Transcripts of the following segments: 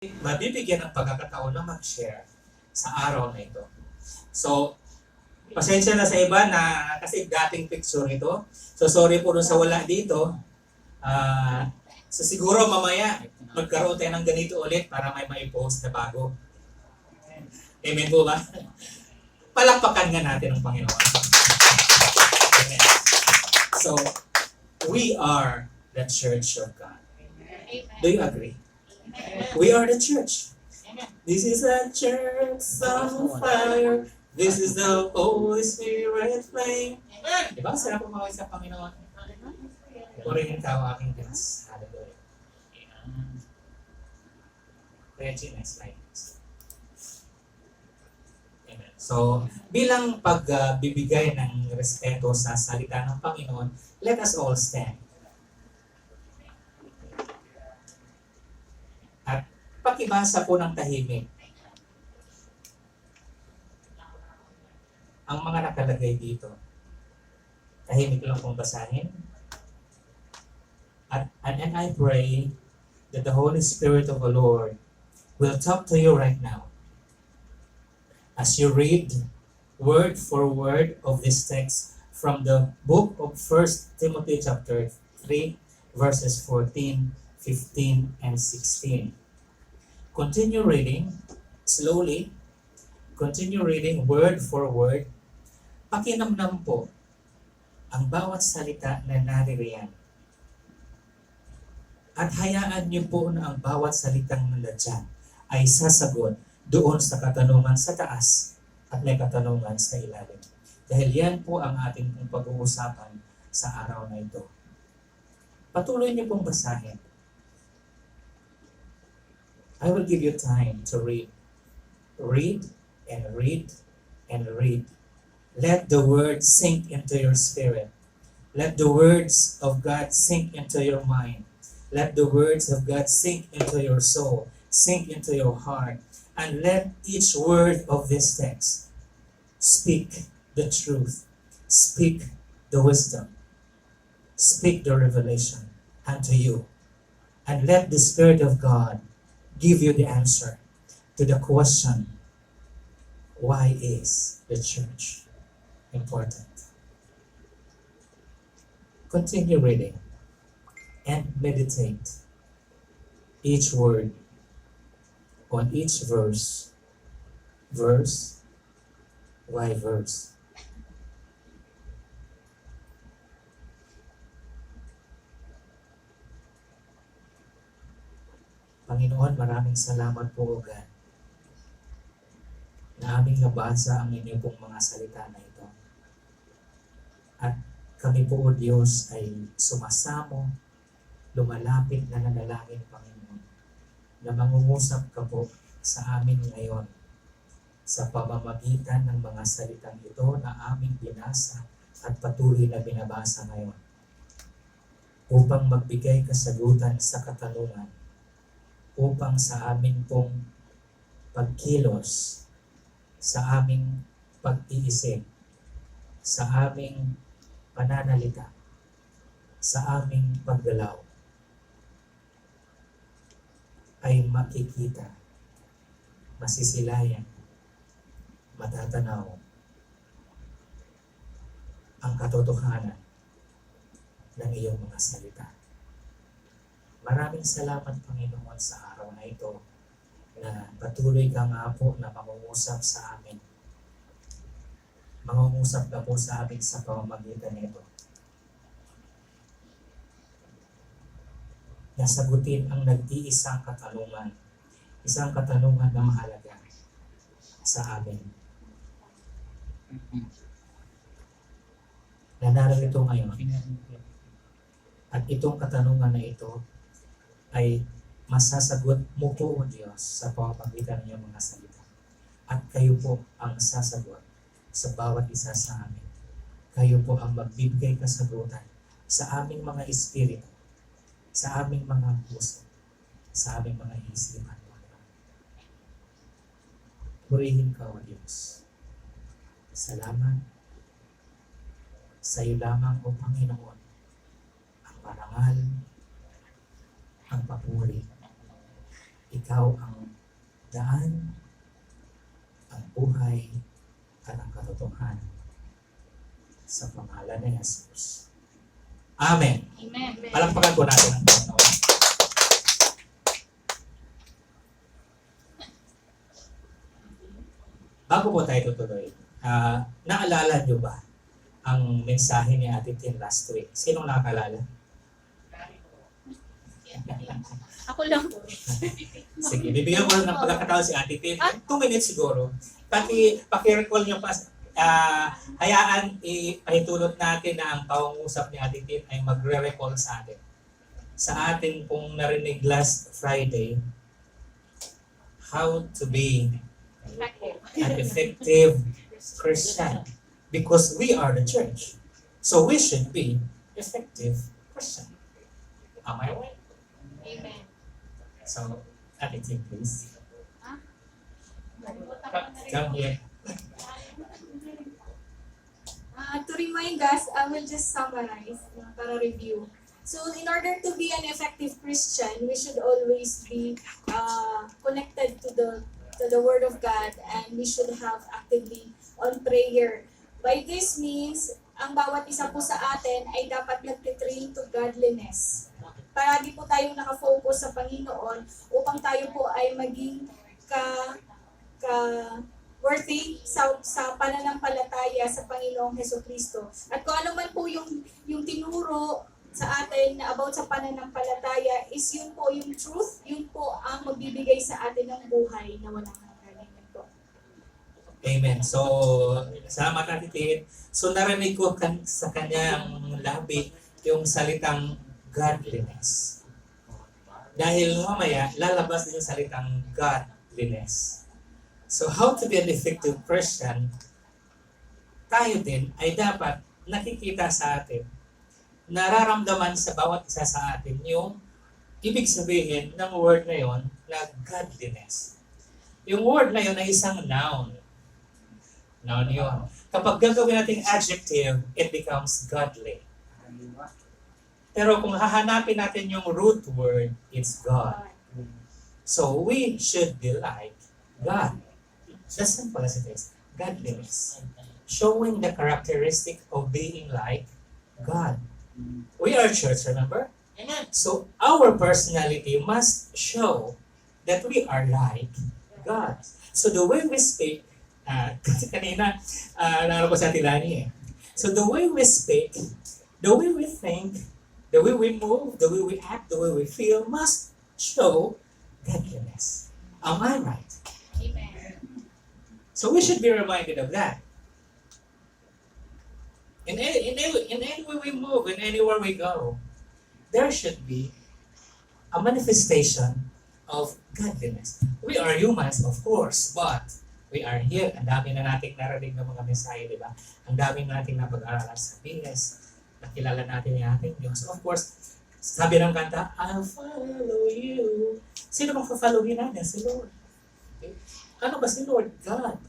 mabibigyan ng pagkakataon na mag-share sa araw na ito. So, pasensya na sa iba na kasi dating picture ito. So, sorry po dun sa wala dito. So siguro mamaya magkaroon tayo ng ganito ulit para may mai-post na bago. Amen po ba? Palakpakan nga natin ang Panginoon. Amen. So, we are the church of God. Do you agree? We are the church. This is a church on fire. This is the Holy Spirit flame. Diba? Sarap umaway sa Panginoon. Purihin ka ang aking Diyos. Hallelujah. Reggie, next slide. Amen. So, bilang pagbibigay ng respeto sa salita ng Panginoon, let us all stand. At pakibasa po ng tahimik ang mga nakalagay dito. Tahimik lang pong basahin. And I pray that the Holy Spirit of the Lord will talk to you right now as you read word for word of this text from the book of 1 Timothy chapter 3 verses 14, 15, and 16. Continue reading slowly. Continue reading word for word. Pakinamnam po ang bawat salita na naririyan. At hayaan niyo po na ang bawat salitang nandiyan ay sasagot doon sa katanungan sa taas at may katanungan sa ilalim. Dahil yan po ang ating pag-uusapan sa araw na ito. Patuloy niyo pong basahin. I will give you time to read. Read and read and read. Let the word sink into your spirit. Let the words of God sink into your mind. Let the words of God sink into your soul, sink into your heart, and let each word of this text speak the truth, speak the wisdom, speak the revelation unto you. And let the Spirit of God give you the answer to the question, why is the church important? Continue reading and meditate each word on each verse by verse. Panginoon, maraming salamat po, God, na aming nabasa ang inyong pong mga salita na ito. At kami po, O Diyos, ay sumasamo, lumalapit na nanalangin, Panginoon, na mangungusap ka po sa amin ngayon sa pamamagitan ng mga salitang ito na aming binasa at patuloy na binabasa ngayon upang magbigay kasagutan sa katanungan, upang sa amin pong pagkilos, sa aming pag-iisip, sa aming pananalita, sa aming paggalaw, ay makikita, masisilayan, matatanaw ang katotohanan ng iyong mga salita. Maraming salamat, Panginoon, sa araw na ito na patuloy ka nga po na mangungusap sa amin. Mangungusap ka po sa amin sa pamamagitan nito. Nasagutin ang nag-iisang katanungan. Isang katanungan na mahalaga sa amin. Na narito ngayon. At itong katanungan na ito ay masasagot mo po, O Diyos, sa pamamagitan ng iyong mga salita. At kayo po ang sasagot sa bawat isa sa amin. Kayo po ang magbibigay kasagutan sa aming mga espiritu, sa aming mga puso, sa aming mga isipan. Purihin ka, O Diyos. Salamat. Sa iyo lamang, O Panginoon, ang parangal, ang papuri, Ikaw ang daan, ang buhay, at ang katotohanan. Sa pangalan ni Jesus. Amen. Amen. Palakpakan po natin ang Panginoon. Bago po tayo tutuloy, naalala nyo ba ang mensahe ni Ate Tin last week? Sinong nakalala? Ako lang po. Sige, bibigyan ko ng pagkakataon si Ate Tin. 2 minutes siguro. Paki-recall nyo pa, hayaan ipahintulot natin na ang pangungusap ni Ate Tin ay magre-recall sa atin. Sa atin pong narinig last Friday, how to be an effective Christian. Because we are the church. So we should be effective Christian. Am I right? Amen. So, Ate Tin, please. Ah? Come here. To remind us, I will just summarize para review. So, in order to be an effective Christian, we should always be connected to the Word of God, and we should have actively on prayer. By this means, ang bawat isa po sa atin ay dapat nagtitrain to godliness. Palagi po tayong nakafocus sa Panginoon upang tayo po ay maging worthy sa pananampalataya sa Panginoong Hesukristo. At kung ano man po yung tinuro sa atin na about sa pananampalataya is yun po yung truth, yun po ang magbibigay sa atin ng buhay na walang hanggan po. Amen. So, salamat Ate Tin. So, narinig ko sa kanyang labi yung salitang godliness. Dahil mamaya, lalabas din yung salitang godliness. So, how to be an effective Christian, tayo din ay dapat nakikita sa atin, nararamdaman sa bawat isa sa atin yung ibig sabihin ng word na yon na godliness. Yung word na yon ay isang noun. Noun yun. Kapag gagawin natin adjective, it becomes godly. Pero kung hahanapin natin yung root word, it's God. So we should be like God. Just simple as it is. Godliness. Showing the characteristic of being like God. We are church, remember? So our personality must show that we are like God. So the way we speak, kasi kanina, naalala ko sa Tilani eh. So the way we speak, the way we think, the way we move, the way we act, the way we feel must show godliness. Am I right? Amen. So we should be reminded of that. In any way we move, in anywhere we go, there should be a manifestation of godliness. We are humans, of course, but we are here. Ang dami na nating narinig ng mga mensahe, di ba? Ang dami nating napag-aralan sa BS. Nakilala natin yung ating Diyos. Of course, sabi ng kanta, I'll follow you. Sino bang fa-followin natin? Si Lord. Okay? Ano ba si Lord? God.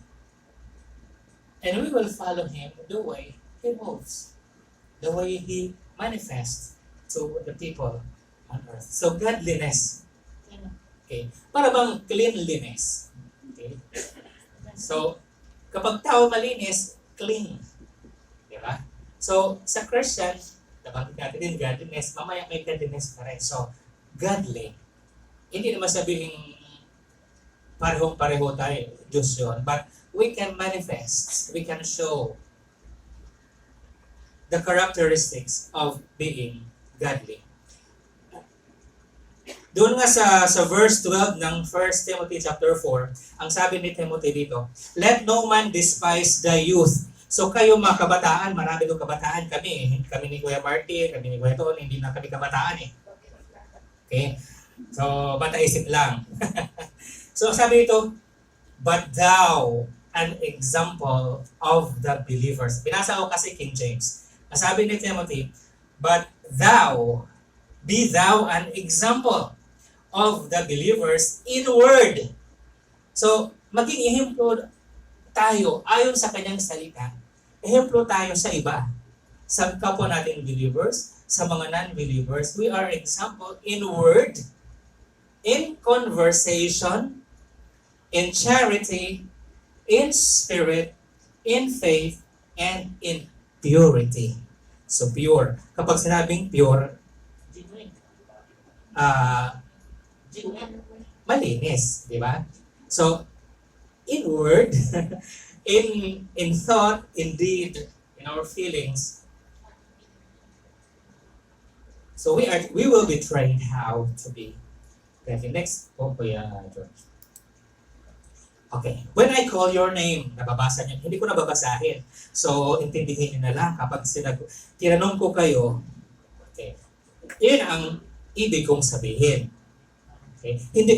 And we will follow Him the way He moves. The way He manifests to the people on earth. So, godliness. Okay? Para bang cleanliness. Okay? So, kapag tao malinis, clean. Di ba? So, sa Christian, nabanggit natin din godliness, mamaya may godliness pa rin. So, godly. Hindi naman sabihin parehong-pareho tayo, Diyos yun. But we can manifest, we can show the characteristics of being godly. Doon nga sa verse 12 ng 1 Timothy chapter 4, ang sabi ni Timothy dito, let no man despise the youth. So kayo mga kabataan, marami ng kabataan kami. Kami ni Kuya Martin, kami ni Kuya Ton, hindi na kami kabataan eh. Okay? So, bata-isip lang. So sabi dito, but thou, an example of the believers. Binasa ko kasi King James. Sabi ni Timothy, but thou, be thou an example of the believers in word. So, maging ehemplo tayo ayon sa kanyang salita. Ehemplo tayo sa iba. Sa kapwa natin believers, sa mga non-believers, we are example in word in conversation, in charity, in spirit, in faith, and in purity. So pure. Kapag sinabing pure, ah malinis, di ba? So, in word, in thought, in deed, in our feelings. So we will be trained how to be. Okay, next po Kuya George. Okay, when I call your name, nababasa niyo, hindi ko nababasahin. So, intindihin niyo na lang kapag tinanong ko kayo, okay, yun ang ibig kong sabihin. Okay? Hindi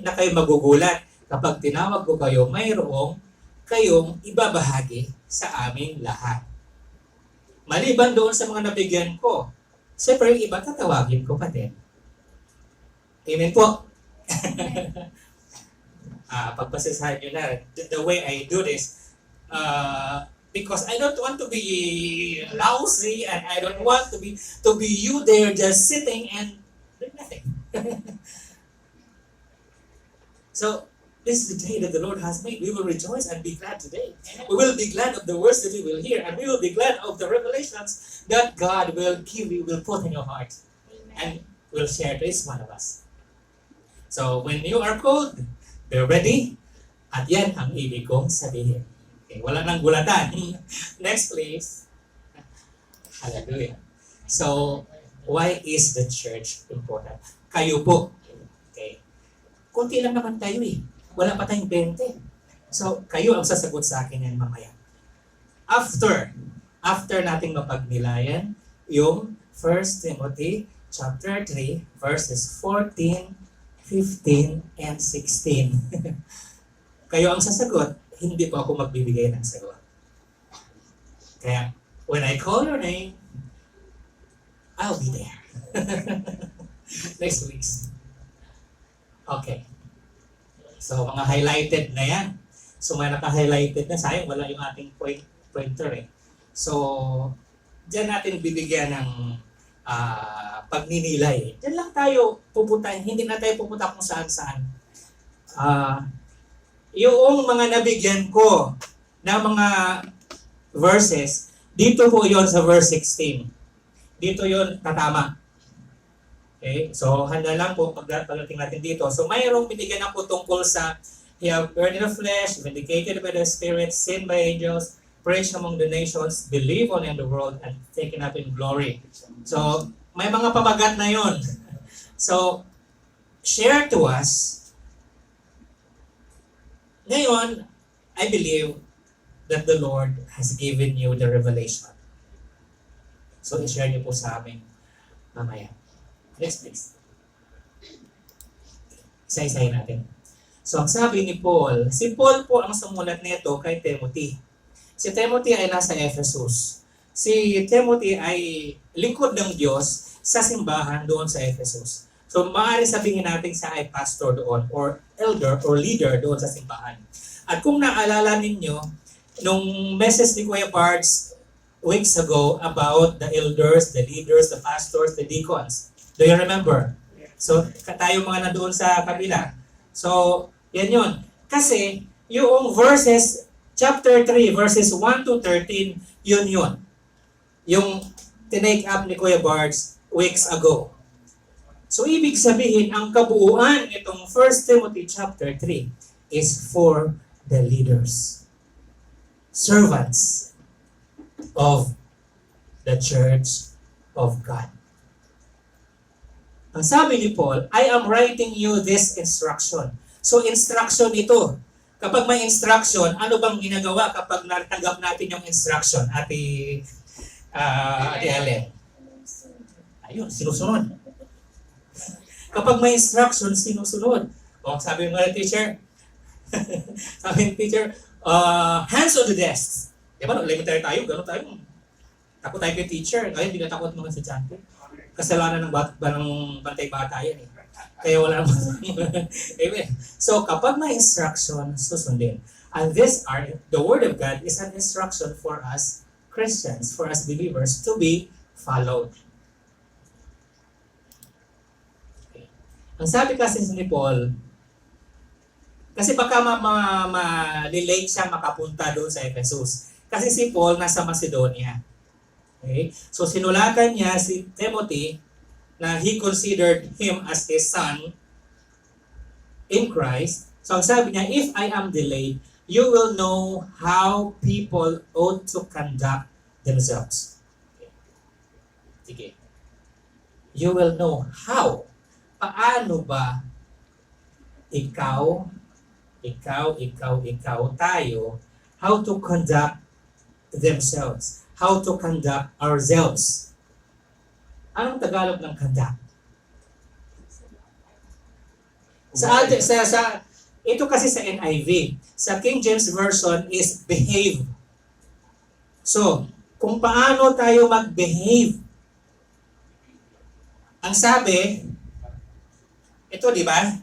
na kayo magugulat kapag tinawag ko kayo, mayroong kayong ibabahagi sa aming lahat. Maliban doon sa mga nabigyan ko, siyempre yung iba tatawagin ko pa din. Amen po. Pagpasasahan nyo na, the way I do this, because I don't want to be lousy and I don't want to be you there just sitting and doing nothing. So, this is the day that the Lord has made. We will rejoice and be glad today. We will be glad of the words that we will hear, and we will be glad of the revelations that God will give you, will put in your heart, and will share to each one of us. So, when you are called, be ready, at yan ang ibig kong sabihin. Okay, wala nang gulatan. Next, please. Hallelujah. So, why is the church important? Kayo po. Okay. Kunti lang naman tayo eh. Wala pa tayong 20. So, kayo ang sasagot sa akin yan mamaya. After nating mapagnilayan, yung 1 Timothy chapter 3, verses 14, 15, and 16. Kayo ang sasagot, hindi po ako magbibigay ng sagot. Kaya, when I call your name, I'll be there. Next, please. Okay. So, mga highlighted na yan. So, may naka-highlighted na. Sayang, wala yung ating pointer eh. So, dyan natin bibigyan ng pagninilay. Dyan lang tayo pupunta. Hindi na tayo pupunta kung saan-saan. Yung mga nabigyan ko ng mga verses, dito po yon sa verse 16. Dito yon tatama. Okay? So, handa lang po pagdating natin dito. So, mayroong binigyan ako tungkol sa He have burned in the flesh, vindicated by the Spirit, seen by angels, preached among the nations, believed on in the world, and taken up in glory. So, may mga pamagat na yon. So, share to us. Ngayon, I believe that the Lord has given you the revelation. So, i-share niyo po sa amin mamaya. Next, please. Isa-isahin natin. So, ang sabi ni Paul, si Paul po ang sumulat nito kay Timothy. Si Timothy ay nasa Ephesus. Si Timothy ay lingkod ng Diyos sa simbahan doon sa Ephesus. So, maaari sabihin natin siya ay pastor doon or elder or leader doon sa simbahan. At kung naalala ninyo, nung message ni Kuya Bards weeks ago about the elders, the leaders, the pastors, the deacons. Do you remember? So, tayo mga nandoon sa kabila. So, yan yun. Kasi, yung verses, chapter 3, verses 1 to 13, yun. Yung tinake up ni Kuya Bards weeks ago. So, ibig sabihin, ang kabuuan itong 1 Timothy chapter 3 is for the leaders, servants of the church of God. Ang sabi ni Paul, I am writing you this instruction. So, instruction ito. Kapag may instruction, ano bang ginagawa kapag natanggap natin yung instruction? Ate Ellen. Ayun, sinusunod. Kapag may instruction, sinusunod. O, sabi ng teacher, hands on the desk. Diba, elementary tayo, gano'n tayo. Takot tayo kay teacher. Ngayon, hindi na takot mga estudyante. Kasalanan ng bantay bata yan eh. Kaya wala naman. Amen. So, kapag may instruction, susundin. And the Word of God is an instruction for us Christians, for us believers, to be followed. Okay. Ang Ang sabi kasi ni Paul, kasi baka ma-relate siya makapunta doon sa Ephesus. Kasi si Paul nasa Macedonia. Okay? So sinulatan niya si Timothy na he considered him as his son in Christ. So ang sabi niya, if I am delayed, you will know how people ought to conduct themselves. Sige. You will know how. Paano ba ikaw, tayo, how to conduct themselves. How to conduct ourselves. Anong Tagalog ng conduct? Ito kasi sa NIV. Sa King James Version is behave. So, kung paano tayo mag-behave. Ang sabi, ito di ba?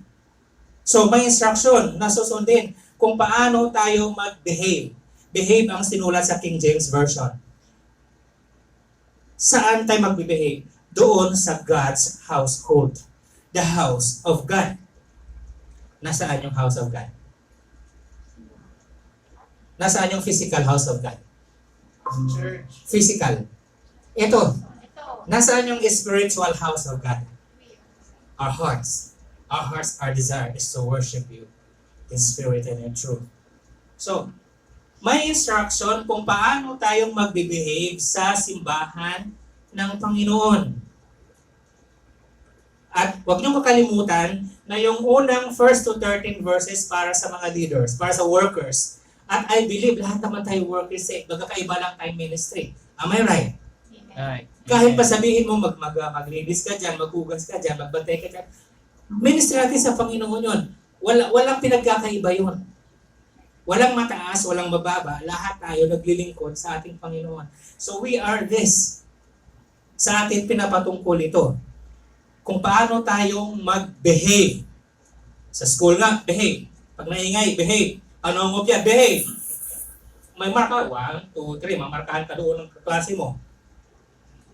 So, may instruction na susundin kung paano tayo mag-behave. Behave ang sinulat sa King James Version. Saan tayo mag-behave? Doon sa God's household. The house of God. Nasaan yung house of God? Nasaan yung physical house of God? Church. Physical. Ito. Ito. Nasaan yung spiritual house of God? Our hearts. Our hearts, our desire is to worship you in spirit and in truth. So, may instruction kung paano tayong magbe-behave sa simbahan ng Panginoon. At huwag niyong makalimutan na yung unang 1 to 13 verses para sa mga leaders, para sa workers. At I believe lahat naman tayo workers magkakaiba lang tayo ministry. Am I right? Amen. Right. Kahit pa sabihin mo maglinis ka dyan, maghugas ka dyan, magbantay ka dyan. Ministry natin sa Panginoon yun. Walang pinagkakaiba yun. Walang mataas, walang mababa. Lahat tayo naglilingkod sa ating Panginoon. So we are this. Sa atin pinapatungkol ito. Kung paano tayong mag-behave. Sa school nga, behave. Pag naingay, behave. Ano ang opya? Behave. May marka, 1, 2, 3, mamarkahan ka doon ng klase mo.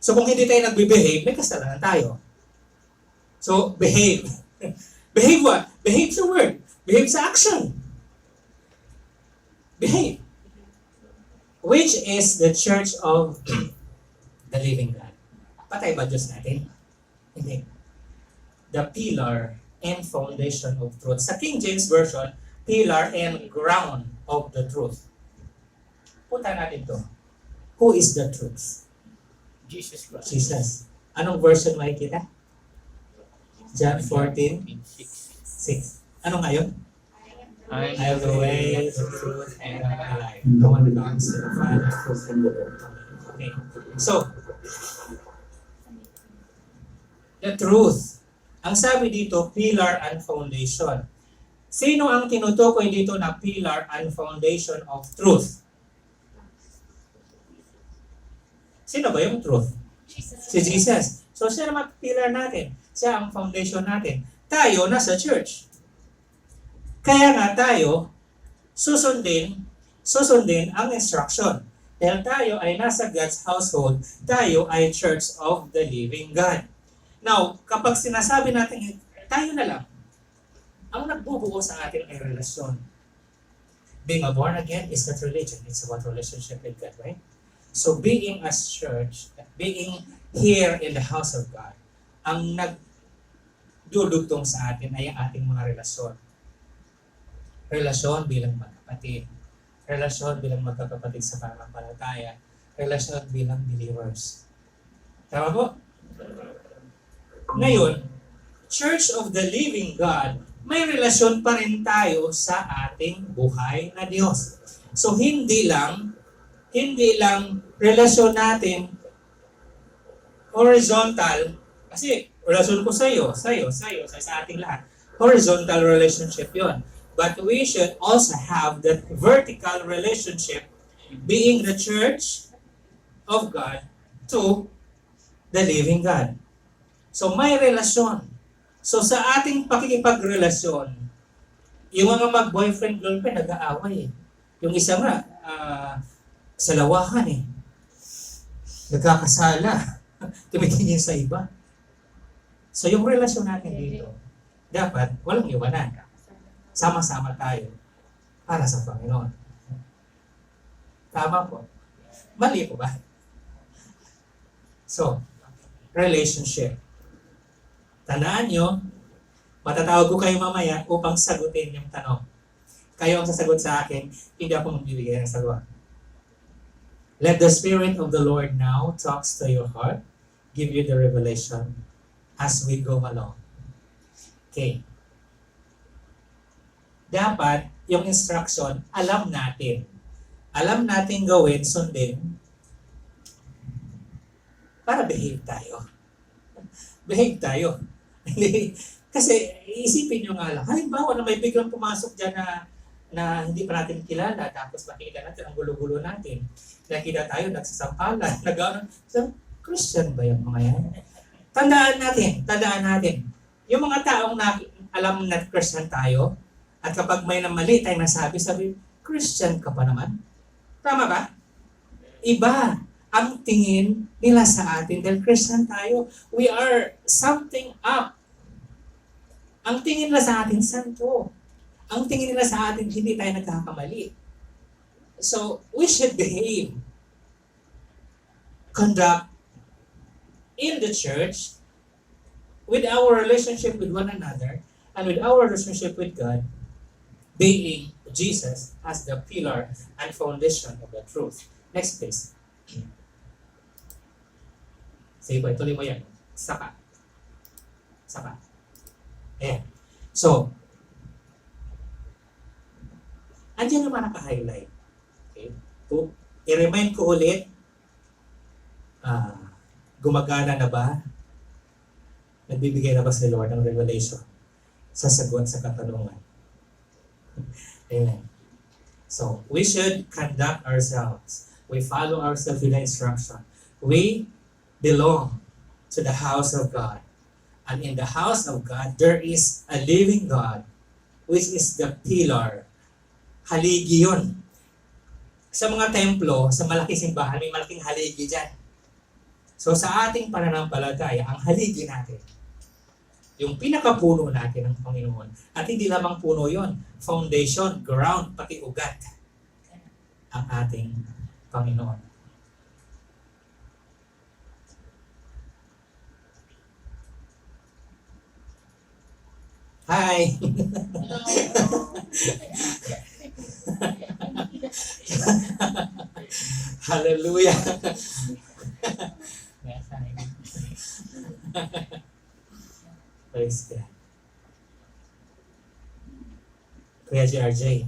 So kung hindi tayo nagbe-behave, may kasalanan tayo. So, behave. Behave what? Behave sa word. Behave sa action. Behave. Which is the church of the living God. Patay ba Diyos natin? Hindi. The pillar and foundation of truth. Sa King James Version, pillar and ground of the truth. Punta natin to. Who is the truth? Jesus Christ. Jesus. Anong version makikita? John 14, 6. Ano nga yun? I am the way, the truth, and the life. No one comes to the Father from the Lord. Okay. So, the truth. Ang sabi dito, pillar and foundation. Sino ang tinutukoy dito na pillar and foundation of truth? Sino ba yung truth? Jesus. Si Jesus. So, siya naman pillar natin. Siya ang foundation natin. Tayo nasa church. Kaya nga tayo, susundin ang instruction. Dahil tayo ay nasa God's household, tayo ay church of the living God. Now, kapag sinasabi natin, tayo na lang, ang nagbubuo sa atin ay relasyon. Being a born again is not religion. It's about relationship with God, right? So being as church, being here in the house of God, ang nagdudugtong sa atin ay ang ating mga relasyon. Relasyon bilang magkapatid. Relasyon bilang magkakapatid sa pananampalataya. Relasyon bilang believers. Tama po? Ngayon, Church of the Living God, may relasyon pa rin tayo sa ating buhay na Diyos. So hindi lang relasyon natin horizontal, kasi relasyon ko sa iyo, sa ating lahat. Horizontal relationship yon. But we should also have that vertical relationship, being the church of God to the living God. So may relasyon. So sa ating pakikipagrelasyon, yung mga mag-boyfriend-girlfriend nag-aaway eh. Yung isa nga, sa lawahan eh. Nagkakasala. Tumitingin sa iba. So yung relasyon natin dito dapat walang iwanan. Sama-sama tayo para sa Panginoon. Tama po. Mali po ba? So, relationship. Tandaan nyo, matatawag ko kayo mamaya upang sagutin yung tanong. Kayo ang sasagot sa akin, hindi ako magbibigay ng sagot. Let the Spirit of the Lord now talks to your heart, give you the revelation as we go along. Okay. Dapat, yung instruction, alam natin. Alam natin gawin, sundin, para behave tayo. Behave tayo. Kasi iisipin nyo nga lang, halimbawa na may biglang pumasok dyan na hindi pa natin kilala, tapos makikita natin ang gulo-gulo natin. Nakita tayo, nagsasampalan, so, Christian ba yung mga yan? Tandaan natin, yung mga taong alam na Christian tayo, at kapag may mali tayong nasabi, Christian ka pa naman? Tama ba? Iba ang tingin nila sa atin dahil Christian tayo. We are something up. Ang tingin nila sa atin, santo. Ang tingin nila sa atin, hindi tayo nagkakamali. So, we should behave. Conduct in the church with our relationship with one another and with our relationship with God, being Jesus as the pillar and foundation of the truth. Next please. Sige po, ituloy mo yan. Saka. Ayan. So, andyan naman naka-highlight. Okay? I-remind ko ulit, gumagana na ba? Nagbibigay na ba si Lord ng revelation? Sasagot sa katanungan. Amen. So, we should conduct ourselves. We follow ourselves with the instruction. We belong to the house of God. And in the house of God, there is a living God, which is the pillar. Haligi yun. Sa mga templo, sa malaking simbahan, may malaking haligi dyan. So sa ating pananampalataya, ang haligi natin, yung pinakapuno natin ng Panginoon. At hindi lamang puno yon, foundation, ground, pati ugat, ang ating Panginoon. Hi! Hallelujah! Praise God. Kuya JRJ,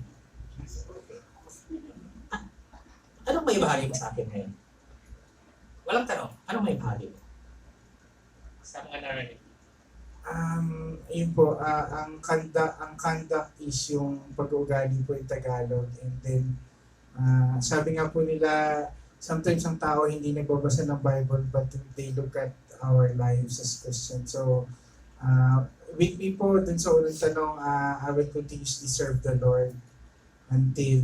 anong may bahagi mo sa akin ngayon? Walang tanong, anong may bahagi mo? Sa mga narinig. Yun po, ang conduct is yung pag-uugali po yung Tagalog. And then, sabi nga po nila, sometimes ang tao hindi nagbabasa ng Bible but they look at our lives as Christians. So, with me po, dun sa unang tanong, I will continuously serve the Lord until,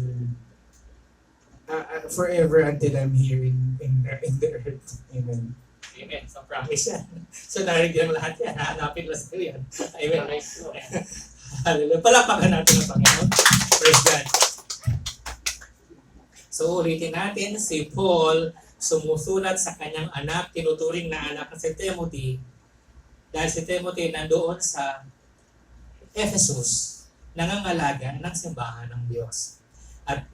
forever until I'm here in the earth. Amen. Amen. So promise yan. So narinig mo lahat yan. Hanapin mo sa'yo yan. Amen. Hallelujah. Palapakan natin ang Panginoon. Praise God. So ulitin natin, si Paul sumusulat sa kanyang anak, tinuturing na anak na si Timothy. Dahil si Timothy nandoon sa Ephesus, nangangalaga ng simbahan ng Diyos. At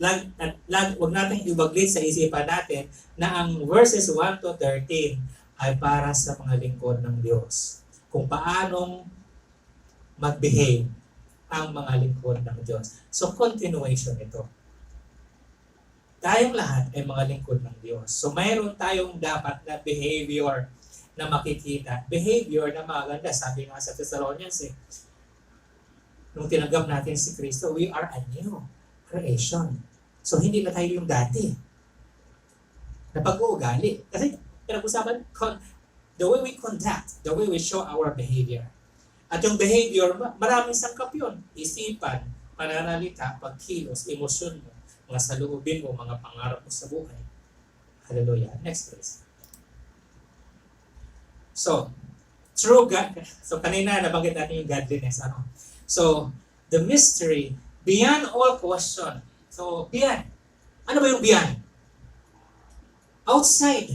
huwag natin ibaglit sa isipan natin na ang verses 1 to 13 ay para sa mga lingkod ng Diyos. Kung paanong mag-behave ang mga lingkod ng Diyos. So, continuation ito. Tayong lahat ay mga lingkod ng Diyos. So, mayroon tayong dapat na behavior na makikita. Behavior na maganda. Sabi nga sa Thessalonians, nung tinanggap natin si Kristo, we are a new creation. So, hindi na tayo yung dati na pag-uugali. Kasi, pinag-usapan, the way we conduct, the way we show our behavior. At yung behavior, maraming sangkap yun. Isipan, pananalita, pagkilos, emosyon mo, mga saloobin mo, mga pangarap mo sa buhay. Hallelujah. Next please. So, true God. So kanina nabanggit natin yung godliness. Ano? So, the mystery beyond all question. So, beyond. Ano ba yung beyond? Outside.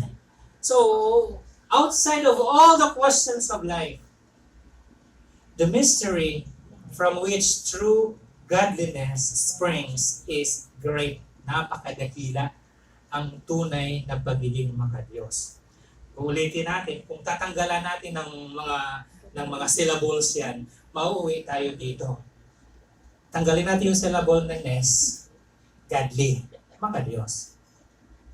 So, outside of all the questions of life, the mystery from which true godliness springs is great. Napakadakila ang tunay na pagiging makadiyos. Uulitin natin, kung tatanggalan natin ng mga syllables yan, mauuwi tayo dito. Tanggalin natin yung syllable ng ness, godly, makadiyos.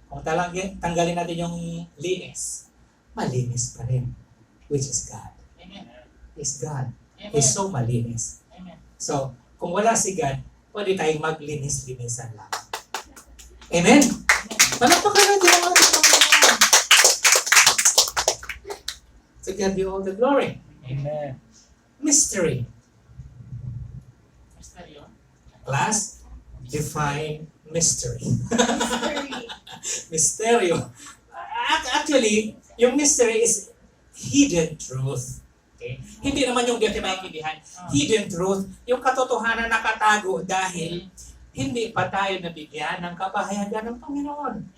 Kung tanggalin natin yung linis, malinis pa rin, which is God. Amen. Is God. Amen. Is so malinis. Amen. So, kung wala si God, pwede tayong maglinis-linisan lang. Amen? Palakpakan natin ang ating Panginoon. To God be all the glory. Amen. Mystery. Basta yun. Class, define mystery. Mystery. Mysteryo. Actually, yung mystery is hidden truth. Okay? Hindi naman yung di maintindihan. Hidden truth, yung katotohanan nakatago dahil hindi pa tayo nabigyan ng kapahayagan ng Panginoon.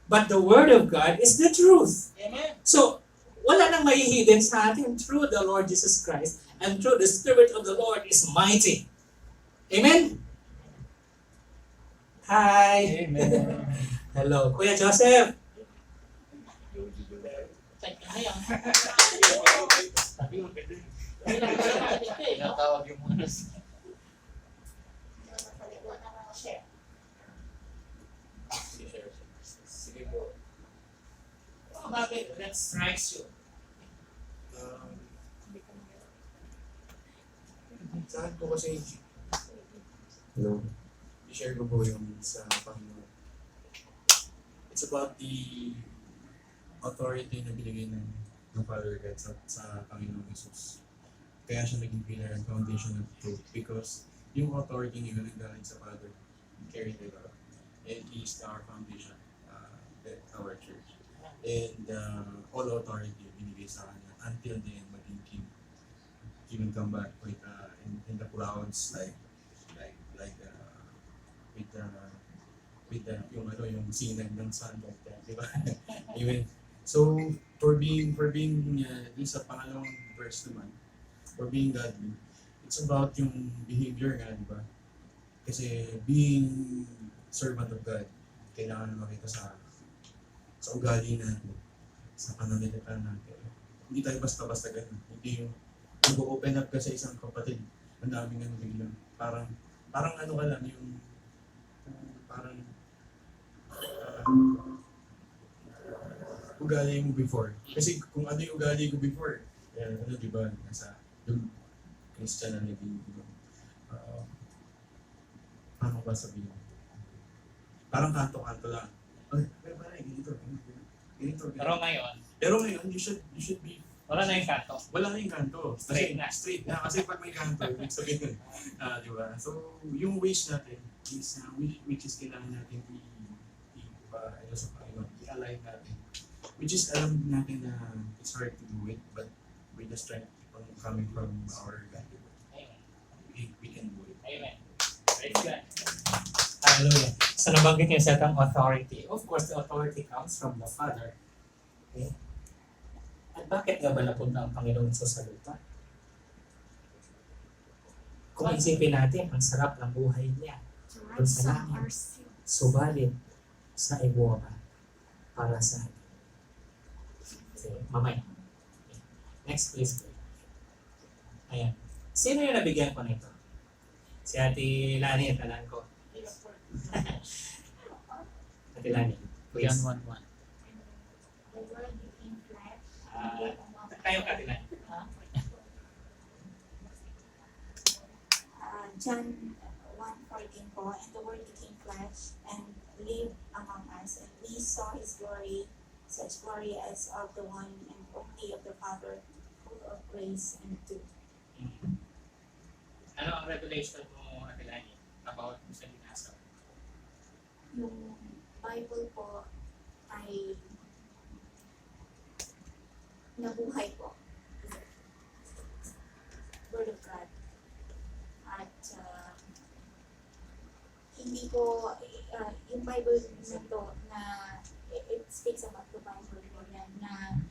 But the Word of God is the truth. Amen. So, wala nang may hidden sa atin through the Lord Jesus Christ and through the Spirit of the Lord is mighty. Amen? Hi! Amen. Hello, Kuya Joseph. Type ka na yan. Sabi mo, pwede. Tinatawag yung mga Sige po. Bakit? That strikes you. Sa akin po kasi, no, i-share ko po yung sa Panginoon. It's about the authority na binigay ng Father God sa Panginoon Jesus. Kaya siya naging pillar and foundation of truth because yung authority niya nanggaling sa Father, carried by God. And He is our foundation, our church. And all authority binigay sa kanya until the end maging king. He will come back with in the clouds like with the yung sinag ng sun like that, di ba? Even so for being yung sa pangalawang verse naman, for being godly, it's about yung behavior nga, di ba? Kasi being servant of God, kailangan na makita sa ugali natin, sa pananalita natin. Hindi tayo basta-basta ganun. Hindi yung nag-open up ka sa isang kapatid, ang daming ano biglang. Parang ano ka lang, yung parang ugali mo before. Kasi kung ano yung ugali ko before, ano diba, nasa yung Christianity, paano ba sabihin? Parang kanto-kanto lang. Ay, parang ganito. Pero ngayon, you should be Wala na yung kanto. wala na yung kanto. Straight na. Straight na. Kasi pag may kanto, ibig sabihin, di ba? So, yung wish natin is, which is kailangan natin i-align natin. Which is, alam natin na it's hard to do it, but with the strength coming from our God, we can do it. Amen. Praise God. Hallelujah. So nabanggit niya sa itong authority. Of course, the authority comes from the Father. Okay? At bakit nga ba napunta ang Panginoon sa lupa? Kung isipin natin, ang sarap ng buhay niya. Ransom our sin. Subalit sa iwaba para sa atin. Okay, mamaya. Next please. Ayan. Sino yung nabigyan ko nito? Si Ate Lani at alam ko. Ate Lani, please. John 1:1. The word became flesh. Tayo ka, Ate Lani. John 1:14 po, and the word became flesh and lived among us, and we saw his glory, such glory as of the one and only of the Father, full of grace and truth. Ano ang revelation mo, Ate Lani, about sa dinasa? Yung Bible po ay nabuhay po. hindi ko, yung Bible na to, na it speaks about the Bible po yan, na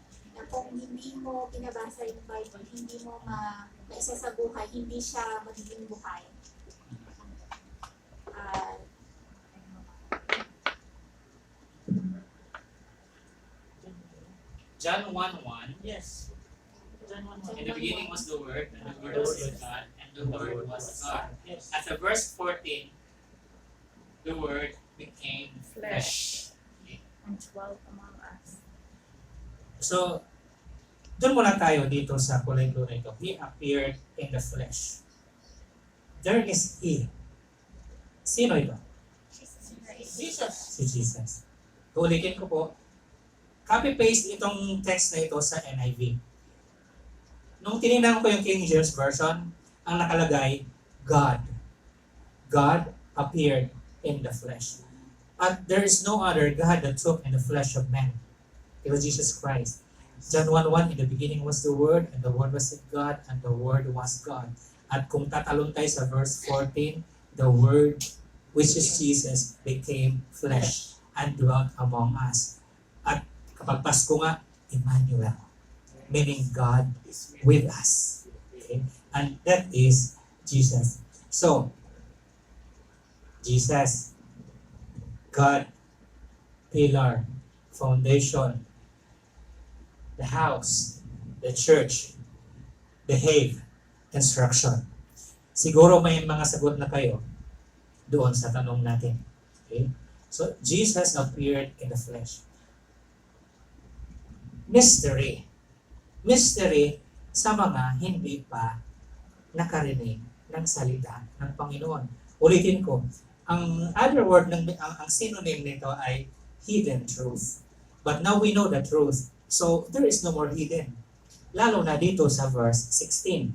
kung hindi mo pinabasa yung Bible, hindi mo maisa sa buhay, hindi siya magiging buhay. Ah, John 1:1. Yes. In the beginning was the Word, and the Word was with God, and the Word was God. Yes. At the verse 14, the Word became flesh. And dwelt among us. So, doon muna tayo dito sa kulay blue nito. He appeared in the flesh. There is He. Sino ito? Jesus. Si Jesus. Ulitin ko po. Copy-paste itong text na ito sa NIV. Nung tinignan ko yung King James Version, ang nakalagay, God. God appeared in the flesh. But there is no other God that took in the flesh of man. It was Jesus Christ. John 1:1, in the beginning was the Word, and the Word was with God, and the Word was God. At kung tatalon tayo sa verse 14, the Word, which is Jesus, became flesh and dwelt among us. At kapag Pasko nga, Emmanuel, meaning God with us. Okay? And that is Jesus. So, Jesus, God, pillar, foundation, the house, the church, behave, instruction. Siguro may mga sagot na kayo doon sa tanong natin. Okay? So, Jesus appeared in the flesh. Mystery. Mystery sa mga hindi pa nakarinig ng salita ng Panginoon. Ulitin ko, ang other word, ang synonym nito ay hidden truth. But now we know the truth. So, there is no more hidden. Lalo na dito sa verse 16.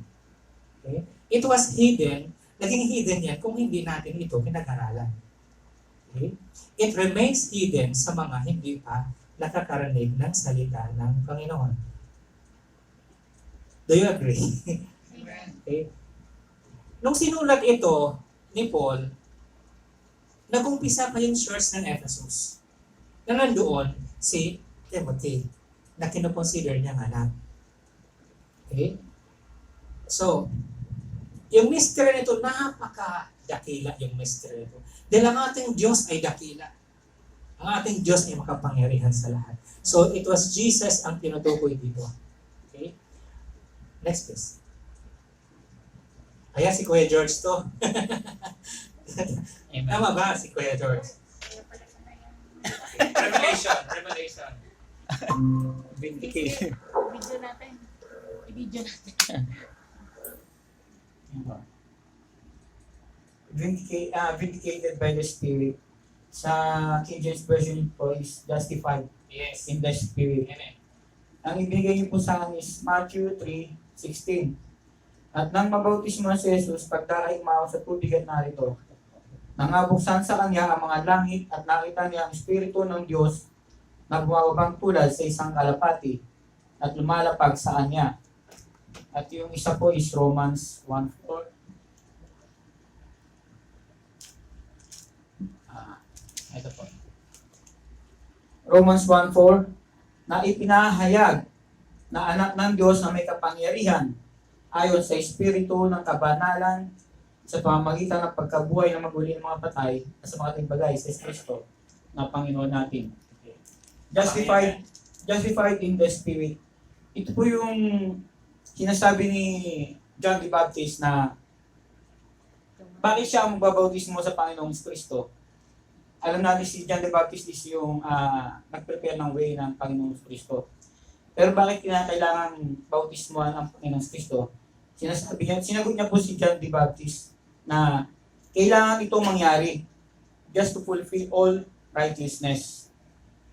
Okay? It was hidden, naging hidden yan kung hindi natin ito pinag-aralan. Okay? It remains hidden sa mga hindi pa nakakarinig ng salita ng Panginoon. Do you agree? Okay? Nung sinulat ito ni Paul, nag-umpisa pa yung church ng Ephesus na nandoon si Timothy na kinoconsider niyang anak. Okay? So, yung mystery nito, napaka-dakila yung mystery nito. Dahil ang ating Diyos ay dakila. Ang ating Diyos ay makapangyarihan sa lahat. So, it was Jesus ang tinutukoy dito. Okay? Next please. Ayan si Kuya George to. Tama ba si Kuya George? Revelation. Vindication. Video natin. I-video natin. Vindicated by the Spirit. Sa King James Version po is justified Yes. in the Spirit. Amen. Ang ibigay niyo po sa akin is Matthew 3:16. At nang mabautismo si Jesus, pagdaraing mao sa tubig at narito, nangabuksan sa kanya ang mga langit at nakita niya ang Espiritu ng Diyos na bumababang tulad sa isang kalapati at lumalapag sa kanya. At yung isa po is Romans 1:4. Ito po. Romans 1:4 na ipinahayag na anak ng Diyos na may kapangyarihan ayon sa Espiritu ng kabanalan sa pamamagitan ng pagkabuhay ng maguli ng mga patay at sa mga ating bagay sa Kristo na Panginoon natin. Justified in the Spirit. Ito po yung sinasabi ni John the Baptist na bakit siya ang magbabautismo sa Panginoong Kristo. Alam natin si John the Baptist is yung nag-prepare ng way ng Panginoong Kristo. Pero bakit kailangan bautismohan ang Panginoong Kristo? Sinagot niya po si John the Baptist na kailangan itong mangyari just to fulfill all righteousness.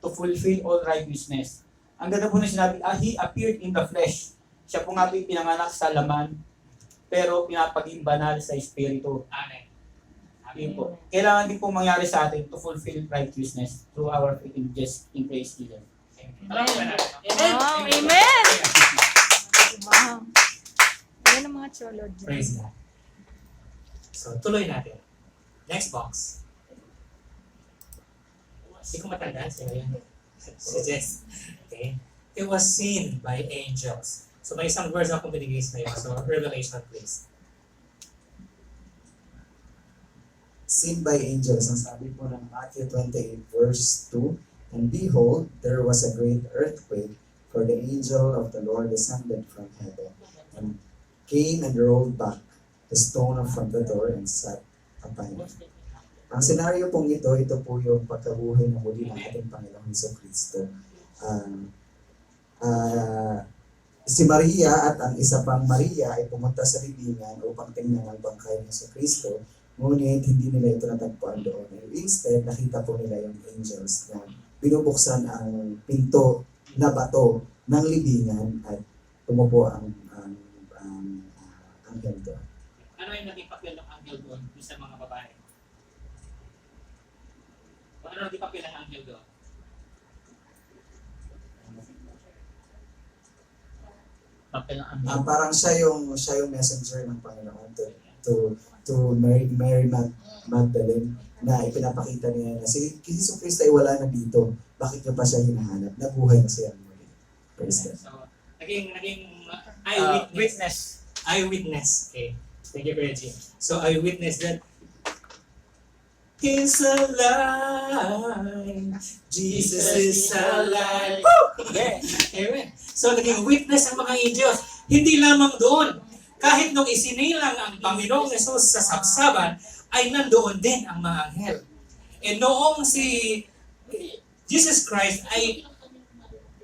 To fulfill all righteousness. Ang ganda po na sinabi, He appeared in the flesh. Siya po nga po pinanganak sa laman, pero pinapaging banal sa Espiritu. Amen. Yun po. Kailangan din po mangyari sa atin to fulfill righteousness through our faith in Christ Jesus. Amen. Wow, amen! Wow. Yan ang mga cholo dyan. Praise God. So, tuloy natin. Next box. Hindi ko matandaan sila yun. Si Jess. Okay. It was seen by angels. So may isang verse akong binigay sa iyo. So Revelation please. Seen by angels, ang sabi po ng Matthew 28 verse 2, and behold, there was a great earthquake, for the angel of the Lord descended from heaven, and came and rolled back the stone from the door and sat upon it. Ang senaryo pong ito po yung pagkabuhay na muli ng ating Panginoong Jesucristo. Si Maria at ang isa pang Maria ay pumunta sa libingan upang tingnan ang bangkay ng Jesucristo. Ngunit hindi nila ito natagpuan doon. Instead, nakita po nila yung angels na binubuksan ang pinto na bato ng libingan at tumupo ang anghel doon. Ano yung naging papel ng anghel doon sa mga babae? Ano naging papel ng anghel doon? Papel ng anghel. Parang siya yung messenger ng Panginoon to Mary Magdalene na ipinapakita niya na si Jesucristo ay wala na dito. Bakit niya pa siya hinahanap? Nabuhay na siya muli. Praise God. So, naging Witness. Eyewitness. Okay. Thank you, Reggie. So eyewitness that He's alive. Jesus is alive. Yeah. Amen. So naging witness ang mga angels. Hindi lamang doon. Kahit nung isinilang ang Panginoong Yesus sa sabsaban, ay nandoon din ang mga anghel. E noong si Jesus Christ ay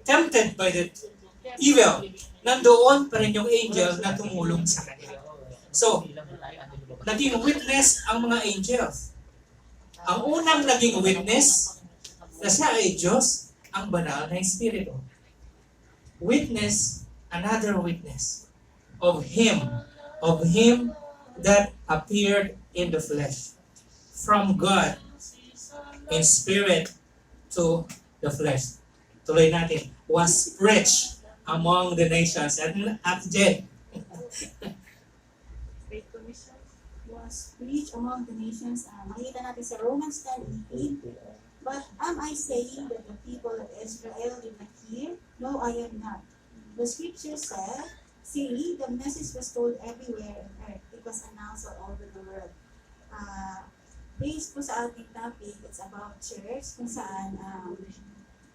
tempted by the evil, nandoon pa rin yung angel na tumulong sa kanya. So, naging witness ang mga angels. Ang unang naging witness na siya ay Diyos, ang banal na Espiritu. Witness, another witness of Him that appeared in the flesh. From God in spirit to the flesh. Tuloy natin, was preached among the nations. At Jen, Great Commission. Was preached among the nations. Makita natin sa Romans 10:18. But am I saying that the people of Israel did not hear? No, I am not. The scripture said, see, the message was told everywhere on earth. It was announced all over the world. Based po sa ating topic, it's about church, kung saan